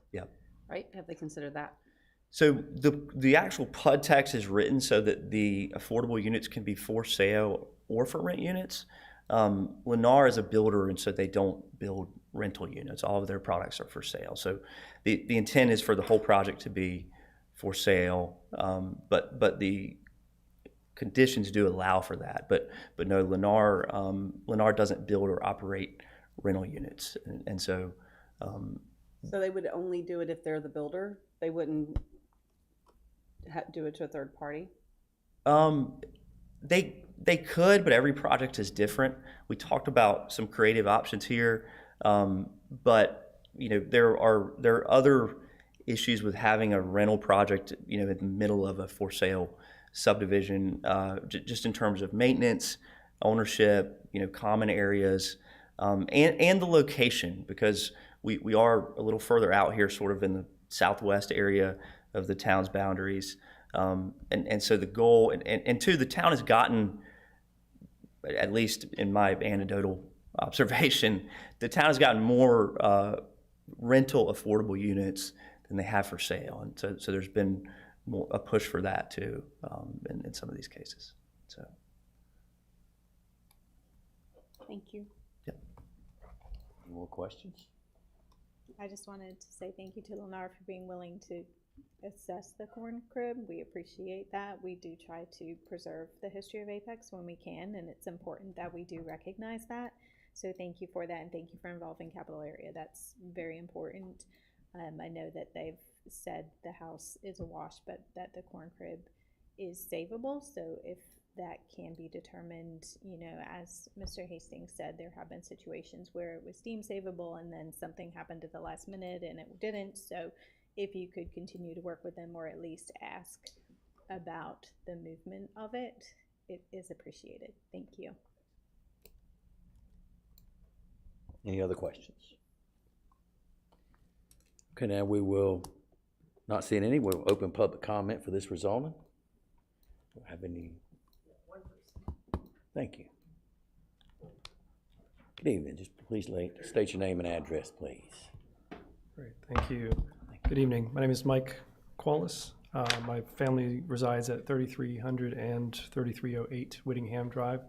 right? Have they considered that? So the actual PUD text is written so that the affordable units can be for sale or for rent units. Lennar is a builder, and so they don't build rental units. All of their products are for sale. So the intent is for the whole project to be for sale, but the conditions do allow for that. But no, Lennar doesn't build or operate rental units, and so. So they would only do it if they're the builder? They wouldn't do it to a third party? They could, but every project is different. We talked about some creative options here, but there are other issues with having a rental project in the middle of a for sale subdivision, just in terms of maintenance, ownership, common areas, and the location, because we are a little further out here, sort of in the southwest area of the town's boundaries. And so the goal, and two, the town has gotten, at least in my anecdotal observation. The town has gotten more rental affordable units than they have for sale, and so there's been a push for that too in some of these cases. So, Thank you. Any more questions? I just wanted to say thank you to Lennar for being willing to assess the corn crib. We appreciate that. We do try to preserve the history of Apex when we can, and it's important that we do recognize that. So thank you for that, and thank you for involving Capital Area. That's very important. I know that they've said the house is a wash, but that the corn crib is savable. So if that can be determined, you know, as Mr. Hastings said, there have been situations where it was deemed savable and then something happened at the last minute and it didn't. So if you could continue to work with them or at least ask about the movement of it, it is appreciated. Thank you. Any other questions? Okay, now we will, not seeing any, we'll open public comment for this rezoning. Don't have any. Thank you. Good evening. Just please state your name and address, please. Great, thank you. Good evening. My name is Mike Qualis. My family resides at 3300 and 3308 Whittingham Drive,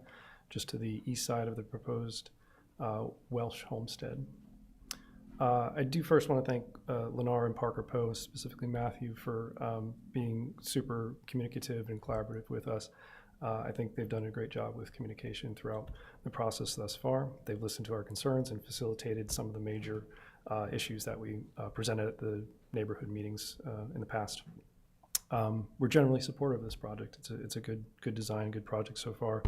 just to the east side of the proposed Welsh homestead. I do first want to thank Lennar and Parker Post, specifically Matthew, for being super communicative and collaborative with us. I think they've done a great job with communication throughout the process thus far. They've listened to our concerns and facilitated some of the major issues that we presented at the neighborhood meetings in the past. We're generally supportive of this project. It's a good design, good project so far,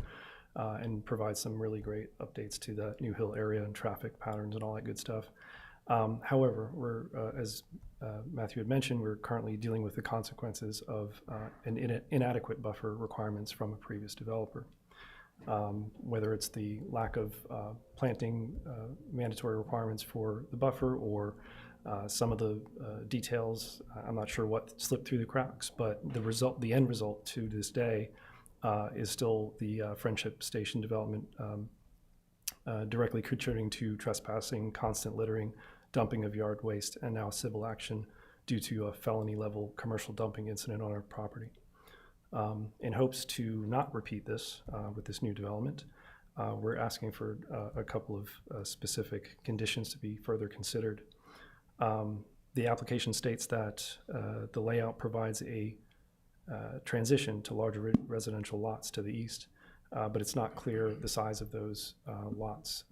and provides some really great updates to the New Hill area and traffic patterns and all that good stuff. However, we're, as Matthew had mentioned, we're currently dealing with the consequences of an inadequate buffer requirements from a previous developer. Whether it's the lack of planting mandatory requirements for the buffer or some of the details, I'm not sure what slipped through the cracks, but the end result to this day is still the Friendship Station development directly contributing to trespassing, constant littering, dumping of yard waste, and now civil action due to a felony level commercial dumping incident on our property. In hopes to not repeat this with this new development, we're asking for a couple of specific conditions to be further considered. The application states that the layout provides a transition to larger residential lots to the east, but it's not clear the size of those lots.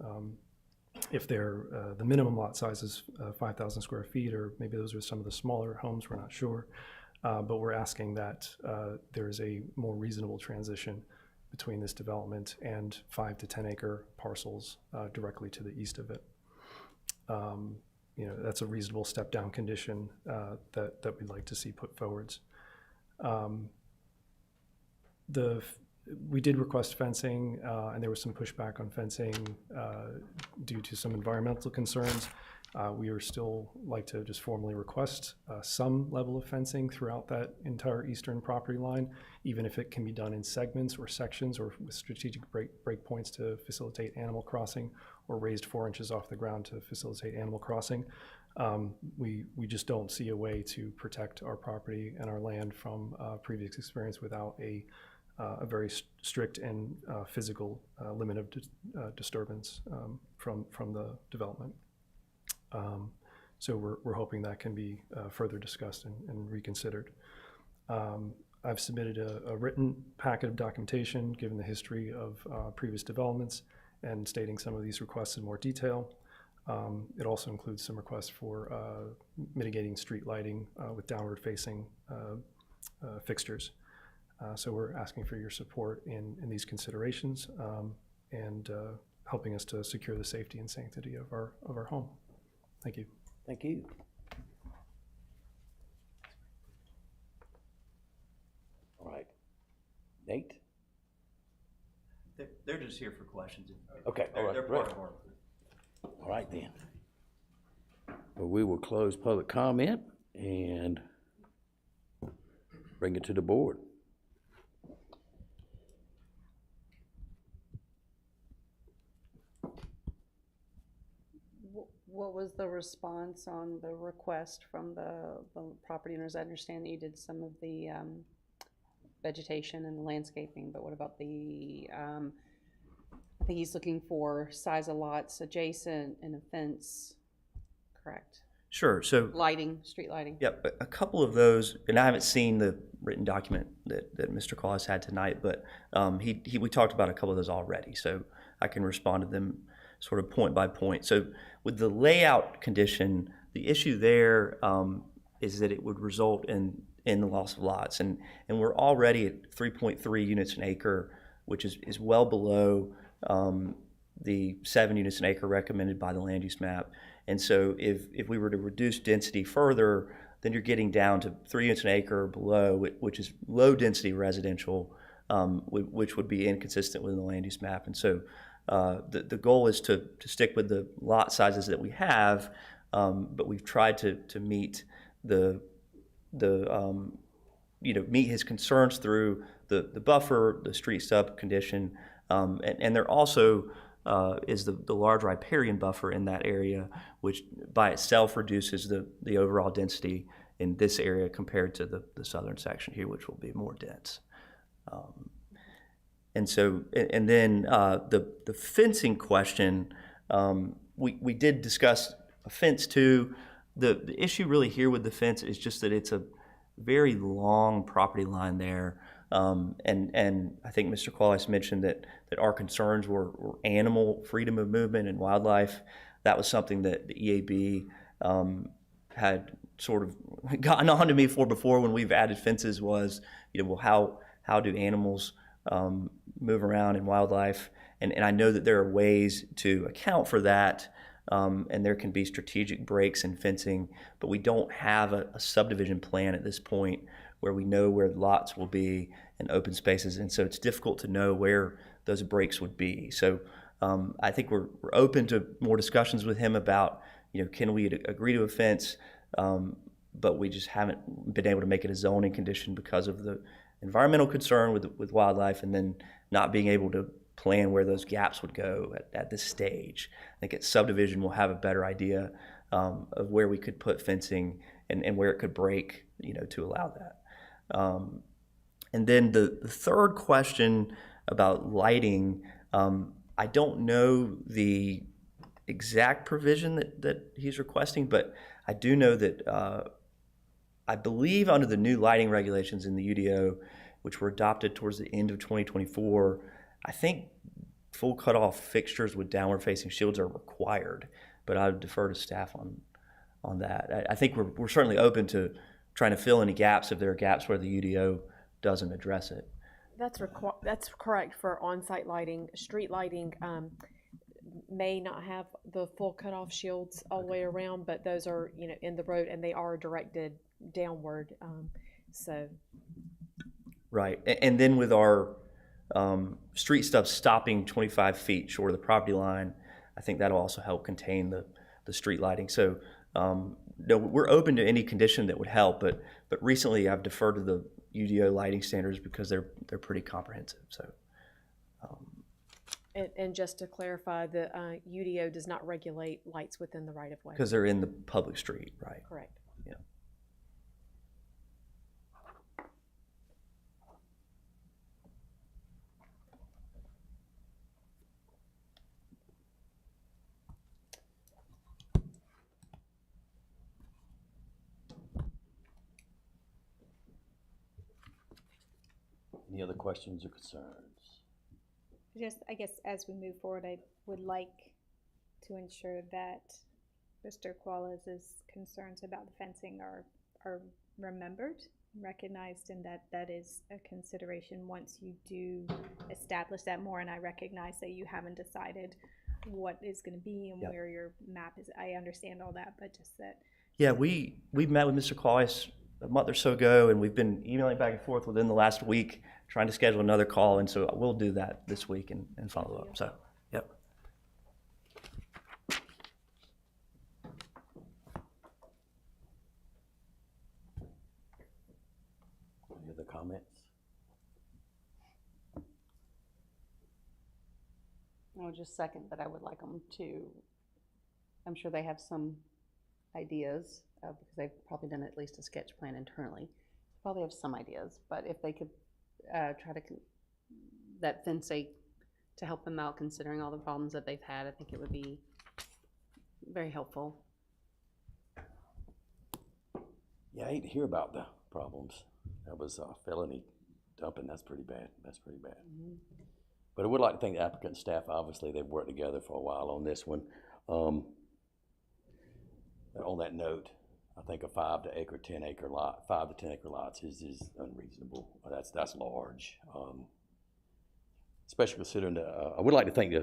If they're, the minimum lot size is 5,000 square feet, or maybe those are some of the smaller homes, we're not sure. But we're asking that there's a more reasonable transition between this development and 5 to 10 acre parcels directly to the east of it. You know, that's a reasonable step down condition that we'd like to see put forwards. We did request fencing, and there was some pushback on fencing due to some environmental concerns. We are still like to just formally request some level of fencing throughout that entire eastern property line, even if it can be done in segments or sections or with strategic break points to facilitate animal crossing, or raised 4 inches off the ground to facilitate animal crossing. We just don't see a way to protect our property and our land from previous experience without a very strict and physical limit of disturbance from the development. So we're hoping that can be further discussed and reconsidered. I've submitted a written packet of documentation given the history of previous developments and stating some of these requests in more detail. It also includes some requests for mitigating street lighting with downward facing fixtures. So we're asking for your support in these considerations and helping us to secure the safety and sanctity of our home. Thank you. Thank you. All right. Nate? They're just here for questions. Okay, all right, They're great. part of our. All right then. Well, we will close public comment and bring it to the board. What was the response on the request from the property owners? I understand that you did some of the vegetation and landscaping, but what about the, I think he's looking for size of lots adjacent and a fence, correct? Sure, so. Lighting, street lighting. Yep, a couple of those, and I haven't seen the written document that Mr. Claus had tonight, but we talked about a couple of those already, so I can respond to them sort of point by point. So with the layout condition, the issue there is that it would result in the loss of lots, and we're already at 3.3 units an acre, which is well below the 7 units an acre recommended by the land use map. And so if we were to reduce density further, then you're getting down to 3 units an acre or below, which is low density residential, which would be inconsistent with the land use map. And so the goal is to stick with the lot sizes that we have, but we've tried to meet meet his concerns through the buffer, the street stub condition, and there also is the large riparian buffer in that area, which by itself reduces the overall density in this area compared to the southern section here, which will be more dense. And then the fencing question, we did discuss a fence too. The issue really here with the fence is just that it's a very long property line there. And I think Mr. Qualis mentioned that our concerns were animal freedom of movement and wildlife. That was something that the EAB had sort of gotten on to me for before when we've added fences was, well, how do animals move around in wildlife? And I know that there are ways to account for that, and there can be strategic breaks in fencing, but we don't have a subdivision plan at this point where we know where lots will be and open spaces, and so it's difficult to know where those breaks would be. So I think we're open to more discussions with him about, can we agree to a fence, but we just haven't been able to make it a zoning condition because of the environmental concern with wildlife, and then not being able to plan where those gaps would go at this stage. I think at subdivision we'll have a better idea of where we could put fencing and where it could break, to allow that. And then the third question about lighting, I don't know the exact provision that he's requesting, but I do know that I believe under the new lighting regulations in the UDO, which were adopted towards the end of 2024, I think full cutoff fixtures with downward facing shields are required, but I would defer to staff on that. I think we're certainly open to trying to fill any gaps if there are gaps where the UDO doesn't address it. That's correct for on-site lighting. Street lighting may not have the full cutoff shields all the way around, but those are in the road and they are directed downward. Right, and then with our street stuff stopping 25 feet short of the property line, I think that'll also help contain the street lighting. So no, we're open to any condition that would help, but recently I've deferred to the UDO lighting standards because they're pretty comprehensive. So. And just to clarify, the UDO does not regulate lights within the right-of-way. Because they're in the public street, right? Correct. Yeah. Any other questions or concerns? Just, I guess, as we move forward, I would like to ensure that Mr. Qualis's concerns about the fencing are remembered, recognized, and that is a consideration once you do establish that more. And I recognize that you haven't decided what is going to be and where your map is. I understand all that, but just that. Yeah, we met with Mr. Qualis a month or so ago, and we've been emailing back and forth within the last week, trying to schedule another call, and so we'll do that this week and follow up. So, yep. Any other comments? I'll just second that I would like them to I'm sure they have some ideas, because they've probably done at least a sketch plan internally. Probably have some ideas, but if they could try to, that FinSake to help them out considering all the problems that they've had, I think it would be very helpful. Yeah, I hate to hear about the problems. That was felony dumping. That's pretty bad. That's pretty bad. But I would like to thank the applicant and staff. Obviously, they've worked together for a while on this one. On that note, I think a 5 to 10 acre lots is unreasonable. That's large. Especially considering I would like to thank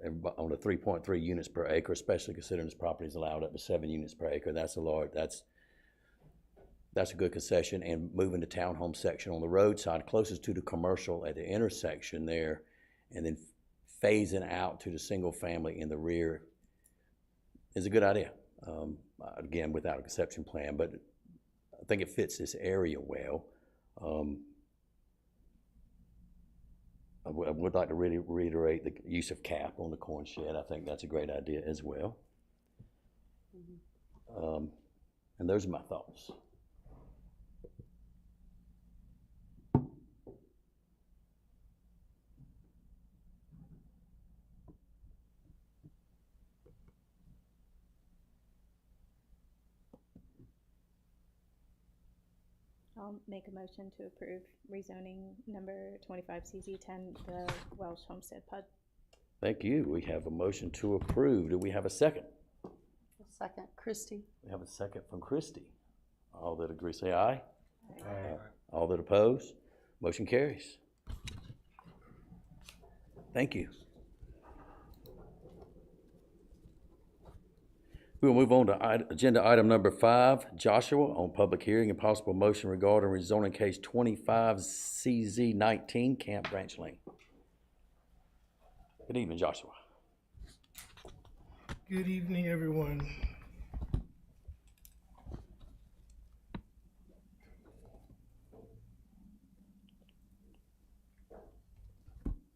everybody on the 3.3 units per acre, especially considering this property is allowed up to 7 units per acre. That's a large. That's a good concession. And moving the townhome section on the roadside closest to the commercial at the intersection there, and then phasing out to the single family in the rear is a good idea. Again, without a conception plan, but I think it fits this area well. I would like to really reiterate the use of cap on the corn shed. I think that's a great idea as well. And those are my thoughts. I'll make a motion to approve rezoning number 25CZ10, the Welsh Homestead PUD. Thank you. We have a motion to approve. Do we have a second? Second, Christie. We have a second from Christie. All that agree say aye. Aye. All that oppose, motion carries. Thank you. We will move on to agenda item number 5, Joshua, on public hearing and possible motion regarding rezoning case 25CZ19, Camp Branch Lane. Good evening, Joshua. Good evening, everyone.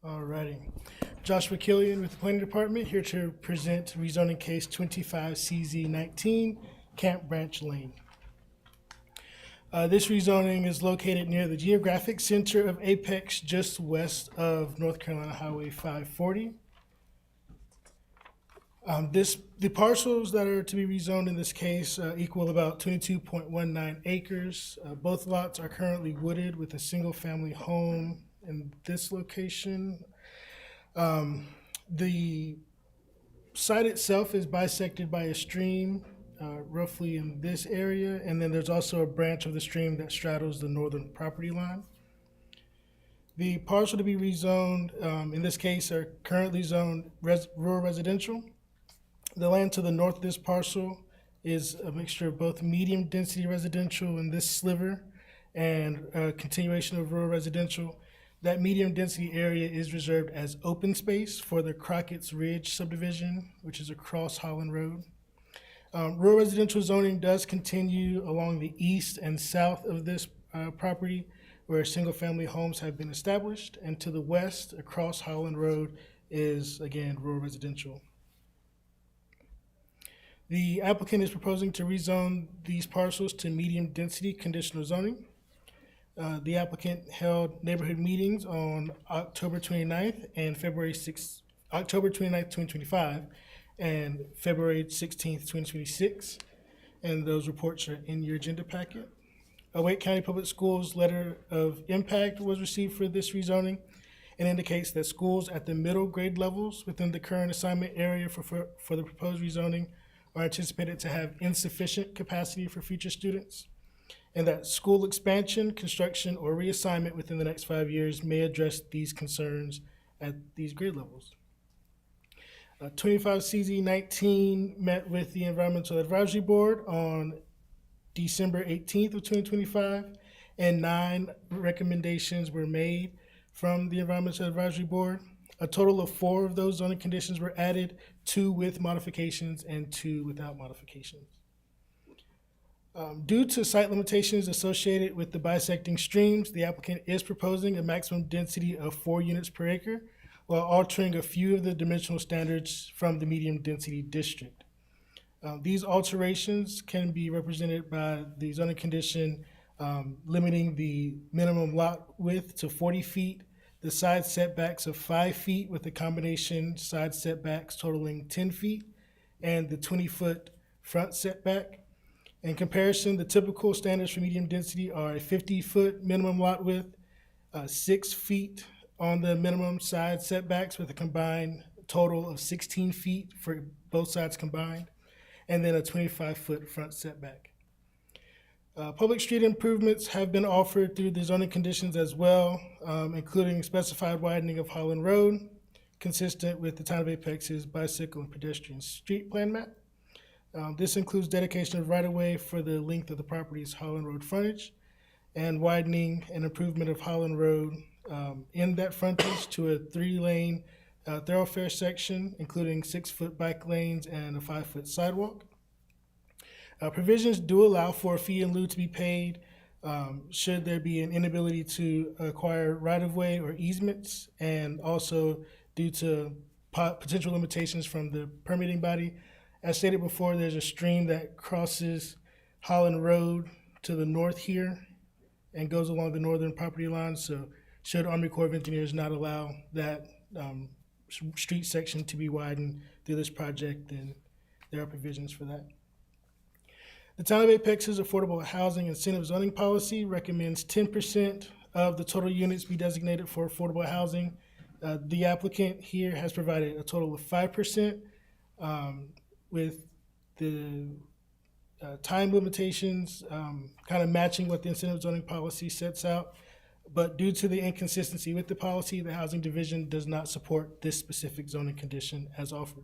Alrighty. Joshua Killian with the Planning Department, here to present rezoning case 25CZ19, Camp Branch Lane. This rezoning is located near the geographic center of Apex, just west of North Carolina Highway 540. The parcels that are to be rezoned in this case equal about 22.19 acres. Both lots are currently wooded with a single-family home in this location. The site itself is bisected by a stream roughly in this area, and then there's also a branch of the stream that straddles the northern property line. The parcel to be rezoned in this case are currently zoned rural residential. The land to the north of this parcel is a mixture of both medium density residential in this sliver and a continuation of rural residential. That medium density area is reserved as open space for the Crockett's Ridge subdivision, which is across Holland Road. Rural residential zoning does continue along the east and south of this property, where single-family homes have been established, and to the west, across Holland Road, is again rural residential. The applicant is proposing to rezone these parcels to medium density conditional zoning. The applicant held neighborhood meetings on October 29th and October 29th, 2025, and February 16th, 2026. And those reports are in your agenda packet. A Wake County Public Schools letter of impact was received for this rezoning and indicates that schools at the middle grade levels within the current assignment area for the proposed rezoning are anticipated to have insufficient capacity for future students, and that school expansion, construction, or reassignment within the next 5 years may address these concerns at these grade levels. 25CZ19 met with the Environmental Advisory Board on December 18th of 2025, and 9 recommendations were made from the Environmental Advisory Board. A total of 4 of those zoning conditions were added, 2 with modifications and 2 without modifications. Due to site limitations associated with the bisecting streams, the applicant is proposing a maximum density of 4 units per acre, while altering a few of the dimensional standards from the medium density district. These alterations can be represented by the zoning condition limiting the minimum lot width to 40 feet, the side setbacks of 5 feet with the combination side setbacks totaling 10 feet, and the 20-foot front setback. In comparison, the typical standards for medium density are a 50-foot minimum lot width, 6 feet on the minimum side setbacks with a combined total of 16 feet for both sides combined, and then a 25-foot front setback. Public street improvements have been offered through the zoning conditions as well, including specified widening of Holland Road, consistent with the Town of Apex's bicycle and pedestrian street plan map. This includes dedication of right-of-way for the length of the property's Holland Road frontage, and widening and improvement of Holland Road in that frontage to a 3-lane thoroughfare section, including 6-foot bike lanes and a 5-foot sidewalk. Provisions do allow for a fee in lieu to be paid should there be an inability to acquire right-of-way or easements, and also due to potential limitations from the permitting body. As stated before, there's a stream that crosses Holland Road to the north here and goes along the northern property line. So should Army Corps of Engineers not allow that street section to be widened through this project, then there are provisions for that. The Town of Apex's affordable housing incentive zoning policy recommends 10% of the total units be designated for affordable housing. The applicant here has provided a total of 5%, with the time limitations kind of matching what the incentive zoning policy sets out. But due to the inconsistency with the policy, the Housing Division does not support this specific zoning condition as offered.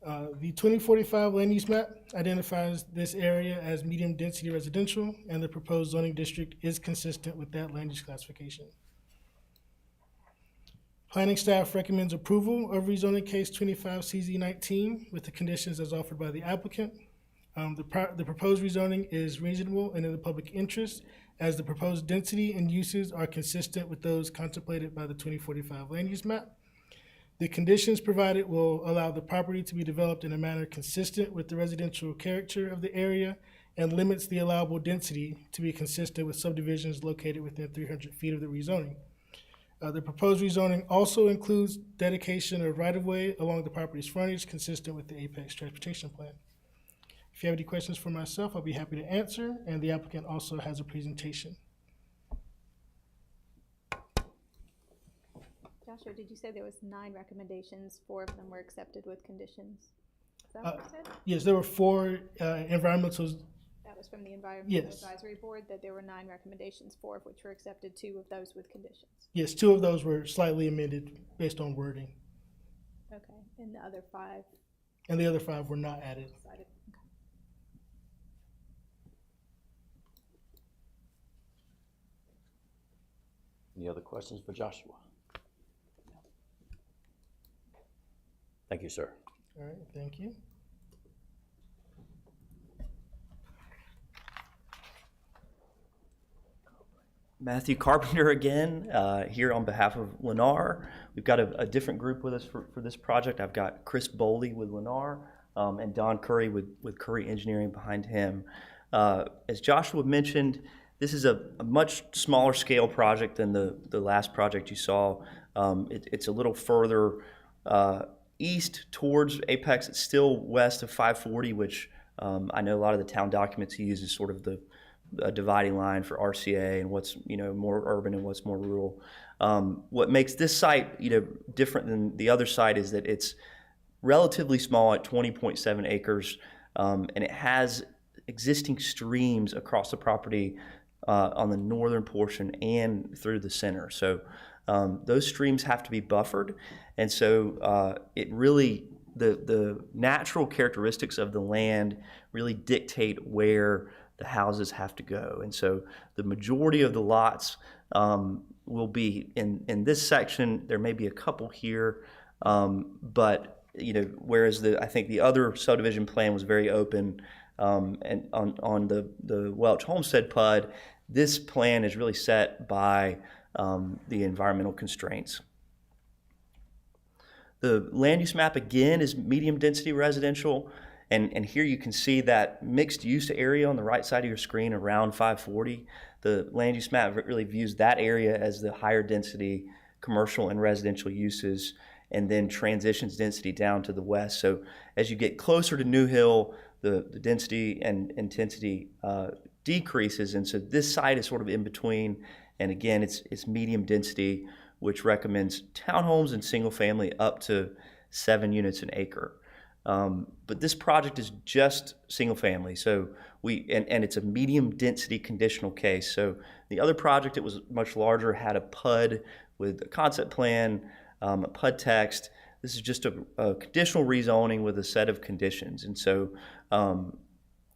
The 2045 land use map identifies this area as medium density residential, and the proposed zoning district is consistent with that land use classification. Planning staff recommends approval of rezoning case 25CZ19 with the conditions as offered by the applicant. The proposed rezoning is reasonable and in the public interest, as the proposed density and uses are consistent with those contemplated by the 2045 land use map. The conditions provided will allow the property to be developed in a manner consistent with the residential character of the area, and limits the allowable density to be consistent with subdivisions located within 300 feet of the rezoning. The proposed rezoning also includes dedication of right-of-way along the property's frontage consistent with the Apex Transportation Plan. If you have any questions for myself, I'll be happy to answer, and the applicant also has a presentation. Joshua, did you say there was 9 recommendations, 4 of them were accepted with conditions? Is that what you said? Yes, there were 4 environmental. That was from the Environmental Yes. Advisory Board, that there were 9 recommendations, 4 of which were accepted, 2 of those with conditions. Yes, 2 of those were slightly amended based on wording, Okay, and the other 5 and the other 5 were not added. decided, okay. Any other questions for Joshua? Thank you, sir. All right, thank you. Matthew Carpenter again, here on behalf of Lennar. We've got a different group with us for this project. I've got Chris Boley with Lennar, and Don Curry with Curry Engineering behind him. As Joshua mentioned, this is a much smaller scale project than the last project you saw. It's a little further east towards Apex. It's still west of 540, which I know a lot of the town documents use as sort of the dividing line for RCA and what's more urban and what's more rural. What makes this site different than the other site is that it's relatively small at 20.7 acres, and it has existing streams across the property on the northern portion and through the center. So those streams have to be buffered, and so it really the natural characteristics of the land really dictate where the houses have to go. And so the majority of the lots will be in this section. There may be a couple here, but whereas I think the other subdivision plan was very open, and on the Welch Homestead PUD, this plan is really set by the environmental constraints. The land use map again is medium density residential. And here you can see that mixed use area on the right side of your screen around 540. The land use map really views that area as the higher density commercial and residential uses, and then transitions density down to the west. So as you get closer to New Hill, the density and intensity decreases. And so this site is sort of in between. And again, it's medium density, which recommends townhomes and single family up to 7 units an acre. But this project is just single family, so and it's a medium density conditional case. So the other project, it was much larger, had a PUD with a concept plan, a PUD text. This is just a conditional rezoning with a set of conditions. And so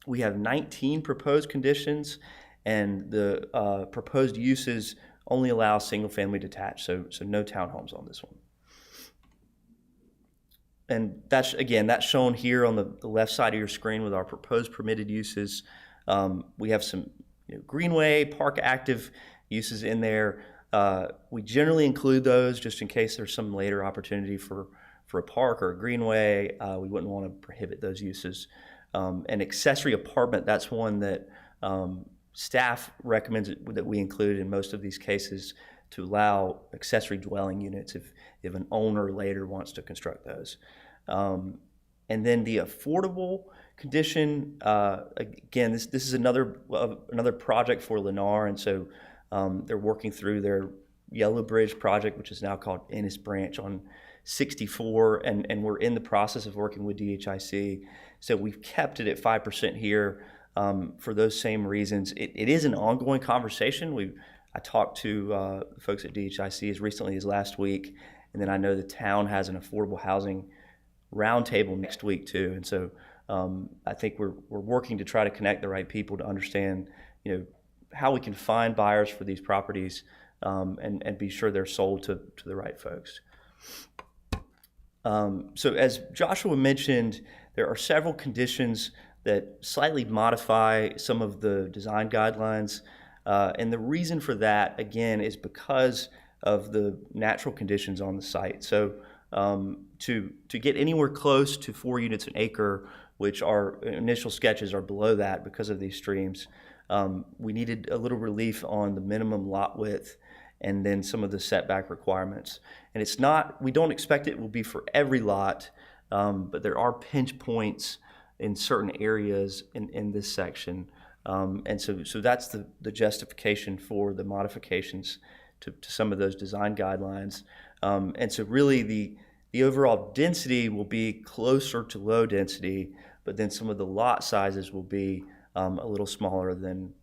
we have 19 proposed conditions, and the proposed uses only allow single family detached, so no townhomes on this one. And that's shown here on the left side of your screen with our proposed permitted uses. We have some greenway, park active uses in there. We generally include those just in case there's some later opportunity for a park or a greenway. We wouldn't want to prohibit those uses. An accessory apartment, that's one that staff recommends that we include in most of these cases to allow accessory dwelling units if an owner later wants to construct those. And then the affordable condition, again, this is another project for Lennar, and so they're working through their Yellow Bridge project, which is now called Ennis Branch on 64, and we're in the process of working with DHIC. So we've kept it at 5% here for those same reasons. It is an ongoing conversation. I talked to folks at DHIC as recently as last week, and then I know the town has an affordable housing roundtable next week too. And so I think we're working to try to connect the right people to understand, how we can find buyers for these properties and be sure they're sold to the right folks. So as Joshua mentioned, there are several conditions that slightly modify some of the design guidelines. And the reason for that, again, is because of the natural conditions on the site. So to get anywhere close to 4 units an acre, which our initial sketches are below that because of these streams, we needed a little relief on the minimum lot width and then some of the setback requirements. And it's not, we don't expect it will be for every lot, but there are pinch points in certain areas in this section. And so that's the justification for the modifications to some of those design guidelines. And so really the overall density will be closer to low density, but then some of the lot sizes will be a little smaller than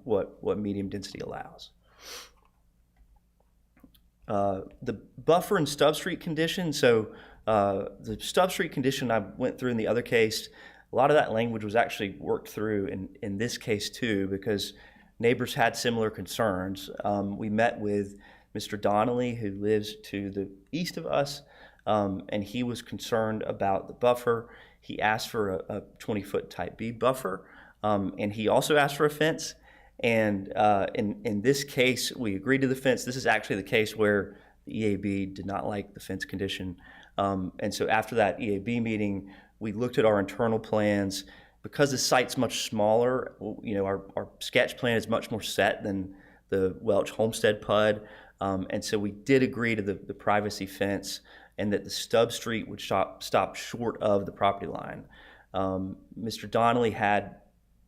what medium density allows. The buffer and stub street condition, so the stub street condition I went through in the other case, a lot of that language was actually worked through in this case too, because neighbors had similar concerns. We met with Mr. Donnelly, who lives to the east of us, and he was concerned about the buffer. He asked for a 20-foot type B buffer, and he also asked for a fence. And in this case, we agreed to the fence. This is actually the case where the EAB did not like the fence condition. And so after that EAB meeting, we looked at our internal plans. Because the site's much smaller, our sketch plan is much more set than the Welch Homestead PUD. And so we did agree to the privacy fence and that the stub street would stop short of the property line. Mr. Donnelly had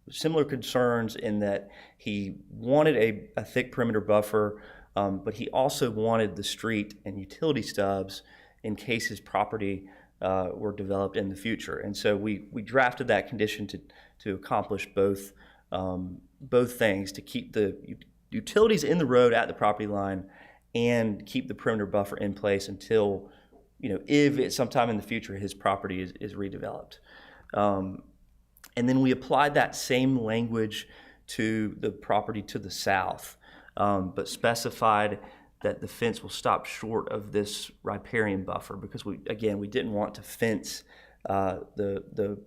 similar concerns in that he wanted a thick perimeter buffer, but he also wanted the street and utility stubs in case his property were developed in the future. And so we drafted that condition to accomplish both things, to keep the utilities in the road at the property line and keep the perimeter buffer in place until, if at sometime in the future his property is redeveloped. And then we applied that same language to the property to the south, but specified that the fence will stop short of this riparian buffer because we didn't want to fence the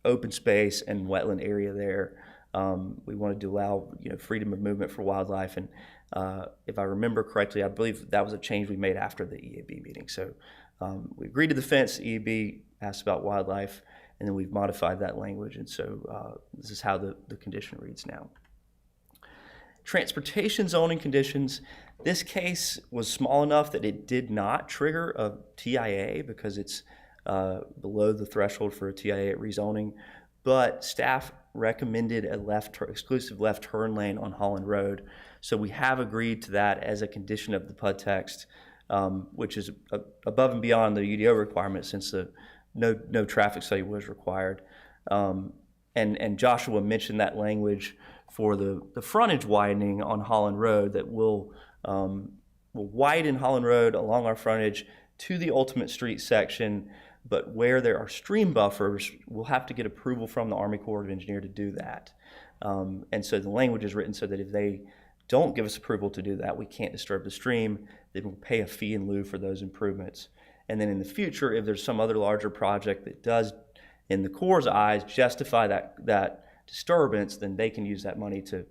open space and wetland area there. We wanted to allow freedom of movement for wildlife, and if I remember correctly, I believe that was a change we made after the EAB meeting. So We agreed to the fence. EEB asked about wildlife, and then we've modified that language, and so this is how the condition reads now. Transportation zoning conditions. This case was small enough that it did not trigger a TIA because it's below the threshold for a TIA at rezoning, but staff recommended a exclusive left turn lane on Holland Road. So we have agreed to that as a condition of the PUD text, which is above and beyond the UDO requirement since the no traffic study was required. And Joshua mentioned that language for the frontage widening on Holland Road that will widen Holland Road along our frontage to the ultimate street section, but where there are stream buffers, we'll have to get approval from the Army Corps of Engineers to do that. And so the language is written so that if they don't give us approval to do that, we can't disturb the stream, then we'll pay a fee in lieu for those improvements. And then in the future, if there's some other larger project that does, in the Corps' eyes, justify that disturbance, then they can use that money to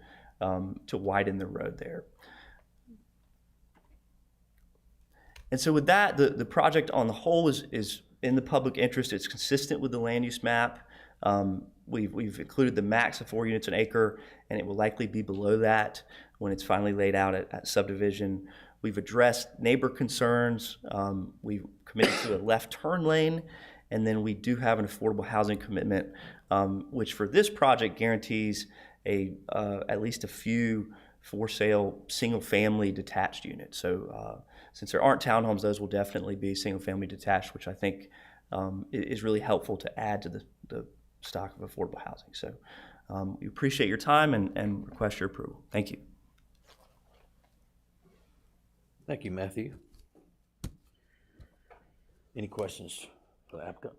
widen the road there. And so with that, the project on the whole is in the public interest. It's consistent with the land use map. We've included the max of 4 units an acre, and it will likely be below that when it's finally laid out at subdivision. We've addressed neighbor concerns. We've committed to a left turn lane, and then we do have an affordable housing commitment, which for this project guarantees at least a few for sale single family detached units. So since there aren't townhomes, those will definitely be single family detached, which I think is really helpful to add to the stock of affordable housing. So we appreciate your time and request your approval. Thank you. Thank you, Matthew. Any questions for the applicant?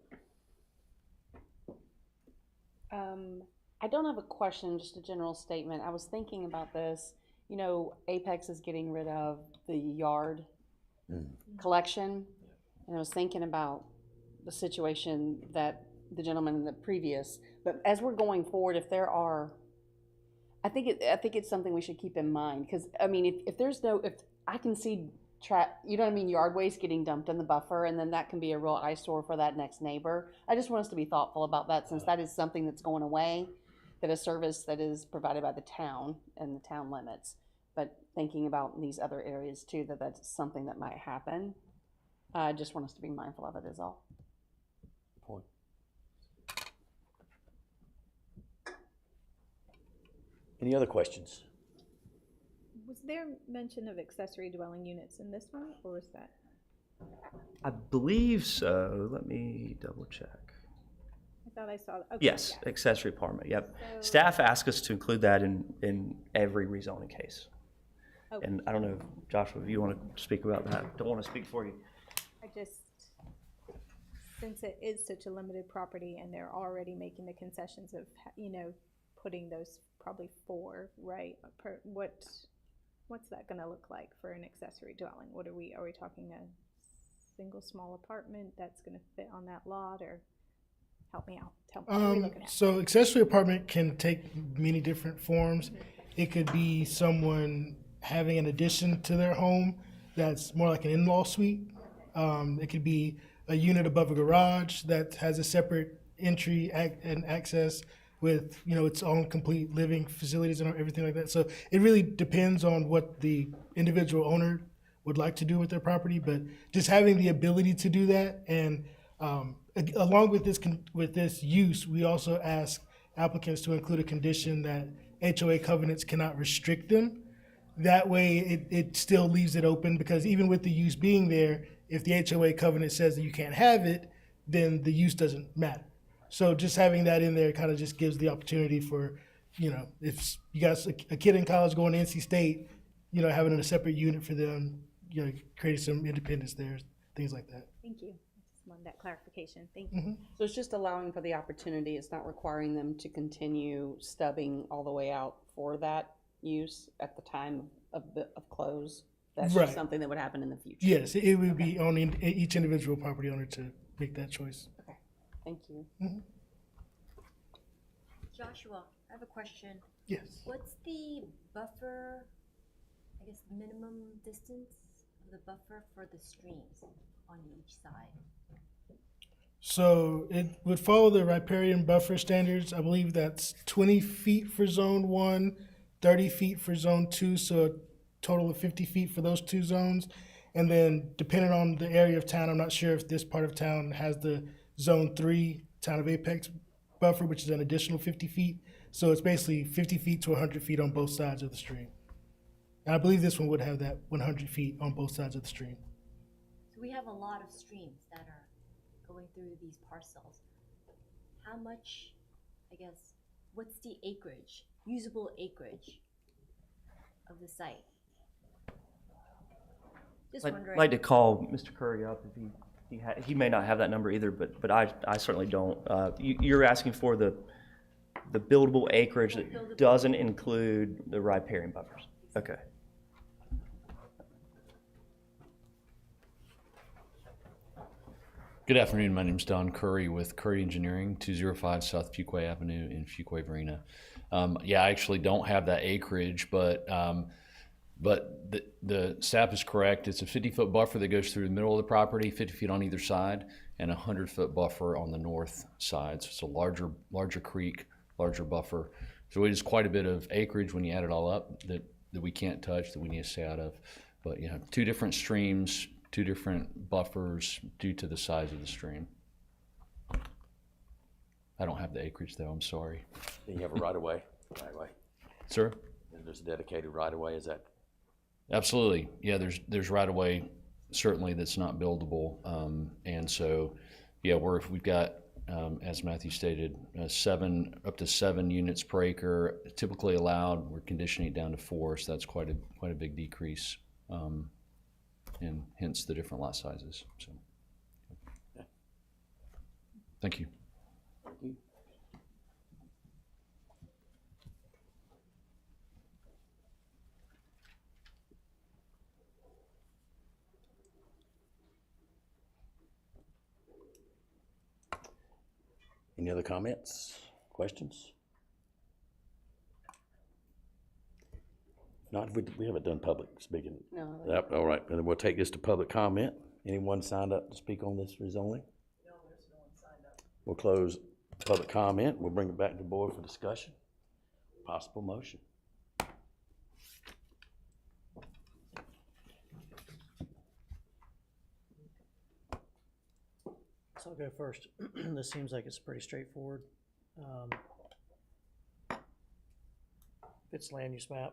I don't have a question, just a general statement. I was thinking about this. You know, Apex is getting rid of the yard collection, and I was thinking about the situation that the gentleman in the previous. But as we're going forward, if there are, I think it's something we should keep in mind, because I mean, if I can see you know what I mean, yard waste getting dumped in the buffer, and then that can be a real eyesore for that next neighbor. I just want us to be thoughtful about that, since that is something that's going away, that a service that is provided by the town and the town limits. But thinking about these other areas too, that's something that might happen. I just want us to be mindful of it is all. Point. Any other questions? Was there mention of accessory dwelling units in this one, or was that? I believe so. Let me double check. I thought I saw that. Okay, Yes, yeah. accessory apartment, yep. So- Staff asked us to include that in every rezoning case. Okay. And I don't know, Joshua, if you want to speak about that. Don't want to speak for you. I just, since it is such a limited property and they're already making the concessions of, you know, putting those probably 4, right? What's that gonna look like for an accessory dwelling? Are we talking a single small apartment that's gonna fit on that lot, or help me out? What are we looking at? So accessory apartment can take many different forms. It could be someone having an addition to their home that's more like an in-law suite. It could be a unit above a garage that has a separate entry and access with, you know, its own complete living facilities and everything like that. So it really depends on what the individual owner would like to do with their property, but just having the ability to do that, and along with this use, we also ask applicants to include a condition that HOA covenants cannot restrict them. That way it still leaves it open, because even with the use being there, if the HOA covenant says that you can't have it, then the use doesn't matter. So just having that in there kind of just gives the opportunity for, you know, if you got a kid in college going to NC State, you know, having a separate unit for them, you know, creating some independence there, things like that. Thank you. I just wanted that clarification. Thank you. So it's just allowing for the opportunity. It's not requiring them to continue stubbing all the way out for that use at the time of close. That's Right. just something that would happen in the future. Yes, it would be on each individual property owner to make that choice. Okay, thank you. Joshua, I have a question. Yes. What's the buffer, I guess, minimum distance of the buffer for the streams on each side? So it would follow the riparian buffer standards. I believe that's 20 feet for zone 1, 30 feet for zone 2, so a total of 50 feet for those two zones. And then depending on the area of town, I'm not sure if this part of town has the zone 3 town of Apex buffer, which is an additional 50 feet. So it's basically 50 feet to 100 feet on both sides of the stream. And I believe this one would have that 100 feet on both sides of the stream. So we have a lot of streams that are going through these parcels. How much, I guess, what's the acreage, usable acreage of the site? Just I'd wondering. like to call Mr. Curry up if he may not have that number either, but I certainly don't. You're asking for the buildable acreage that doesn't include the riparian buffers. Okay. Good afternoon. My name is Don Curry with Curry Engineering, 205 South Fuquay Avenue in Fuquay Varina. Yeah, I actually don't have that acreage, but the SAP is correct. It's a 50-foot buffer that goes through the middle of the property, 50 feet on either side, and a 100-foot buffer on the north side. So it's a larger creek, larger buffer. So it is quite a bit of acreage when you add it all up that we can't touch, that we need to stay out of. But yeah, two different streams, two different buffers due to the size of the stream. I don't have the acreage though, I'm sorry. Then you have a right-of-way? Right-of-way. Sir? There's a dedicated right-of-way, is that? Absolutely. Yeah, there's right-of-way certainly that's not buildable. And so, yeah, we've got, as Matthew stated, up to 7 units per acre typically allowed. We're conditioning it down to 4, so that's quite a big decrease. And hence the different lot sizes. So, yeah. Thank you. Thank you. Any other comments, questions? Not, we haven't done public speaking. No. Yep, all right, then we'll take this to public comment. Anyone signed up to speak on this rezoning? No, there's no one signed up. We'll close public comment. We'll bring it back to the board for discussion. Possible motion. So I'll go first. This seems like it's pretty straightforward. It's land use map.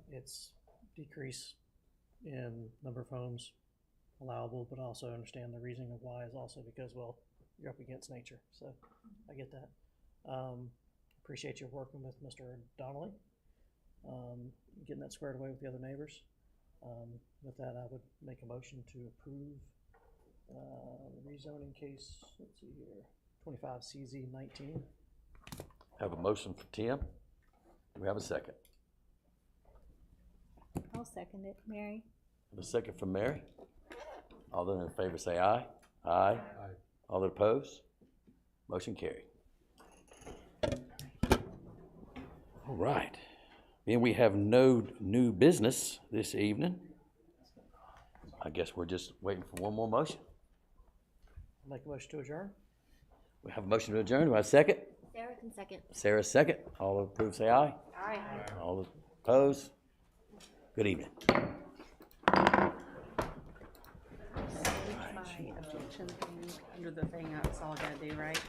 It's decrease in number of homes allowable, but also understand the reasoning of why is also because, well, you're up against nature. So I get that. Appreciate you working with Mr. Donnelly, getting that squared away with the other neighbors. With that, I would make a motion to approve the rezoning case, let's see here, 25 CZ 19. Have a motion for Tim. Do we have a second? I'll second it, Mary. Have a second from Mary. All those in favor say aye. Aye. All that oppose? Motion carried. All right. Then we have no new business this evening. I guess we're just waiting for one more motion. Make a motion to adjourn. We have a motion to adjourn. Do I have a second? Sarah can second. Sarah, second. All approve, say aye. Aye. All opposed? Good evening. My objection thing under the thing, that's all I gotta do, right?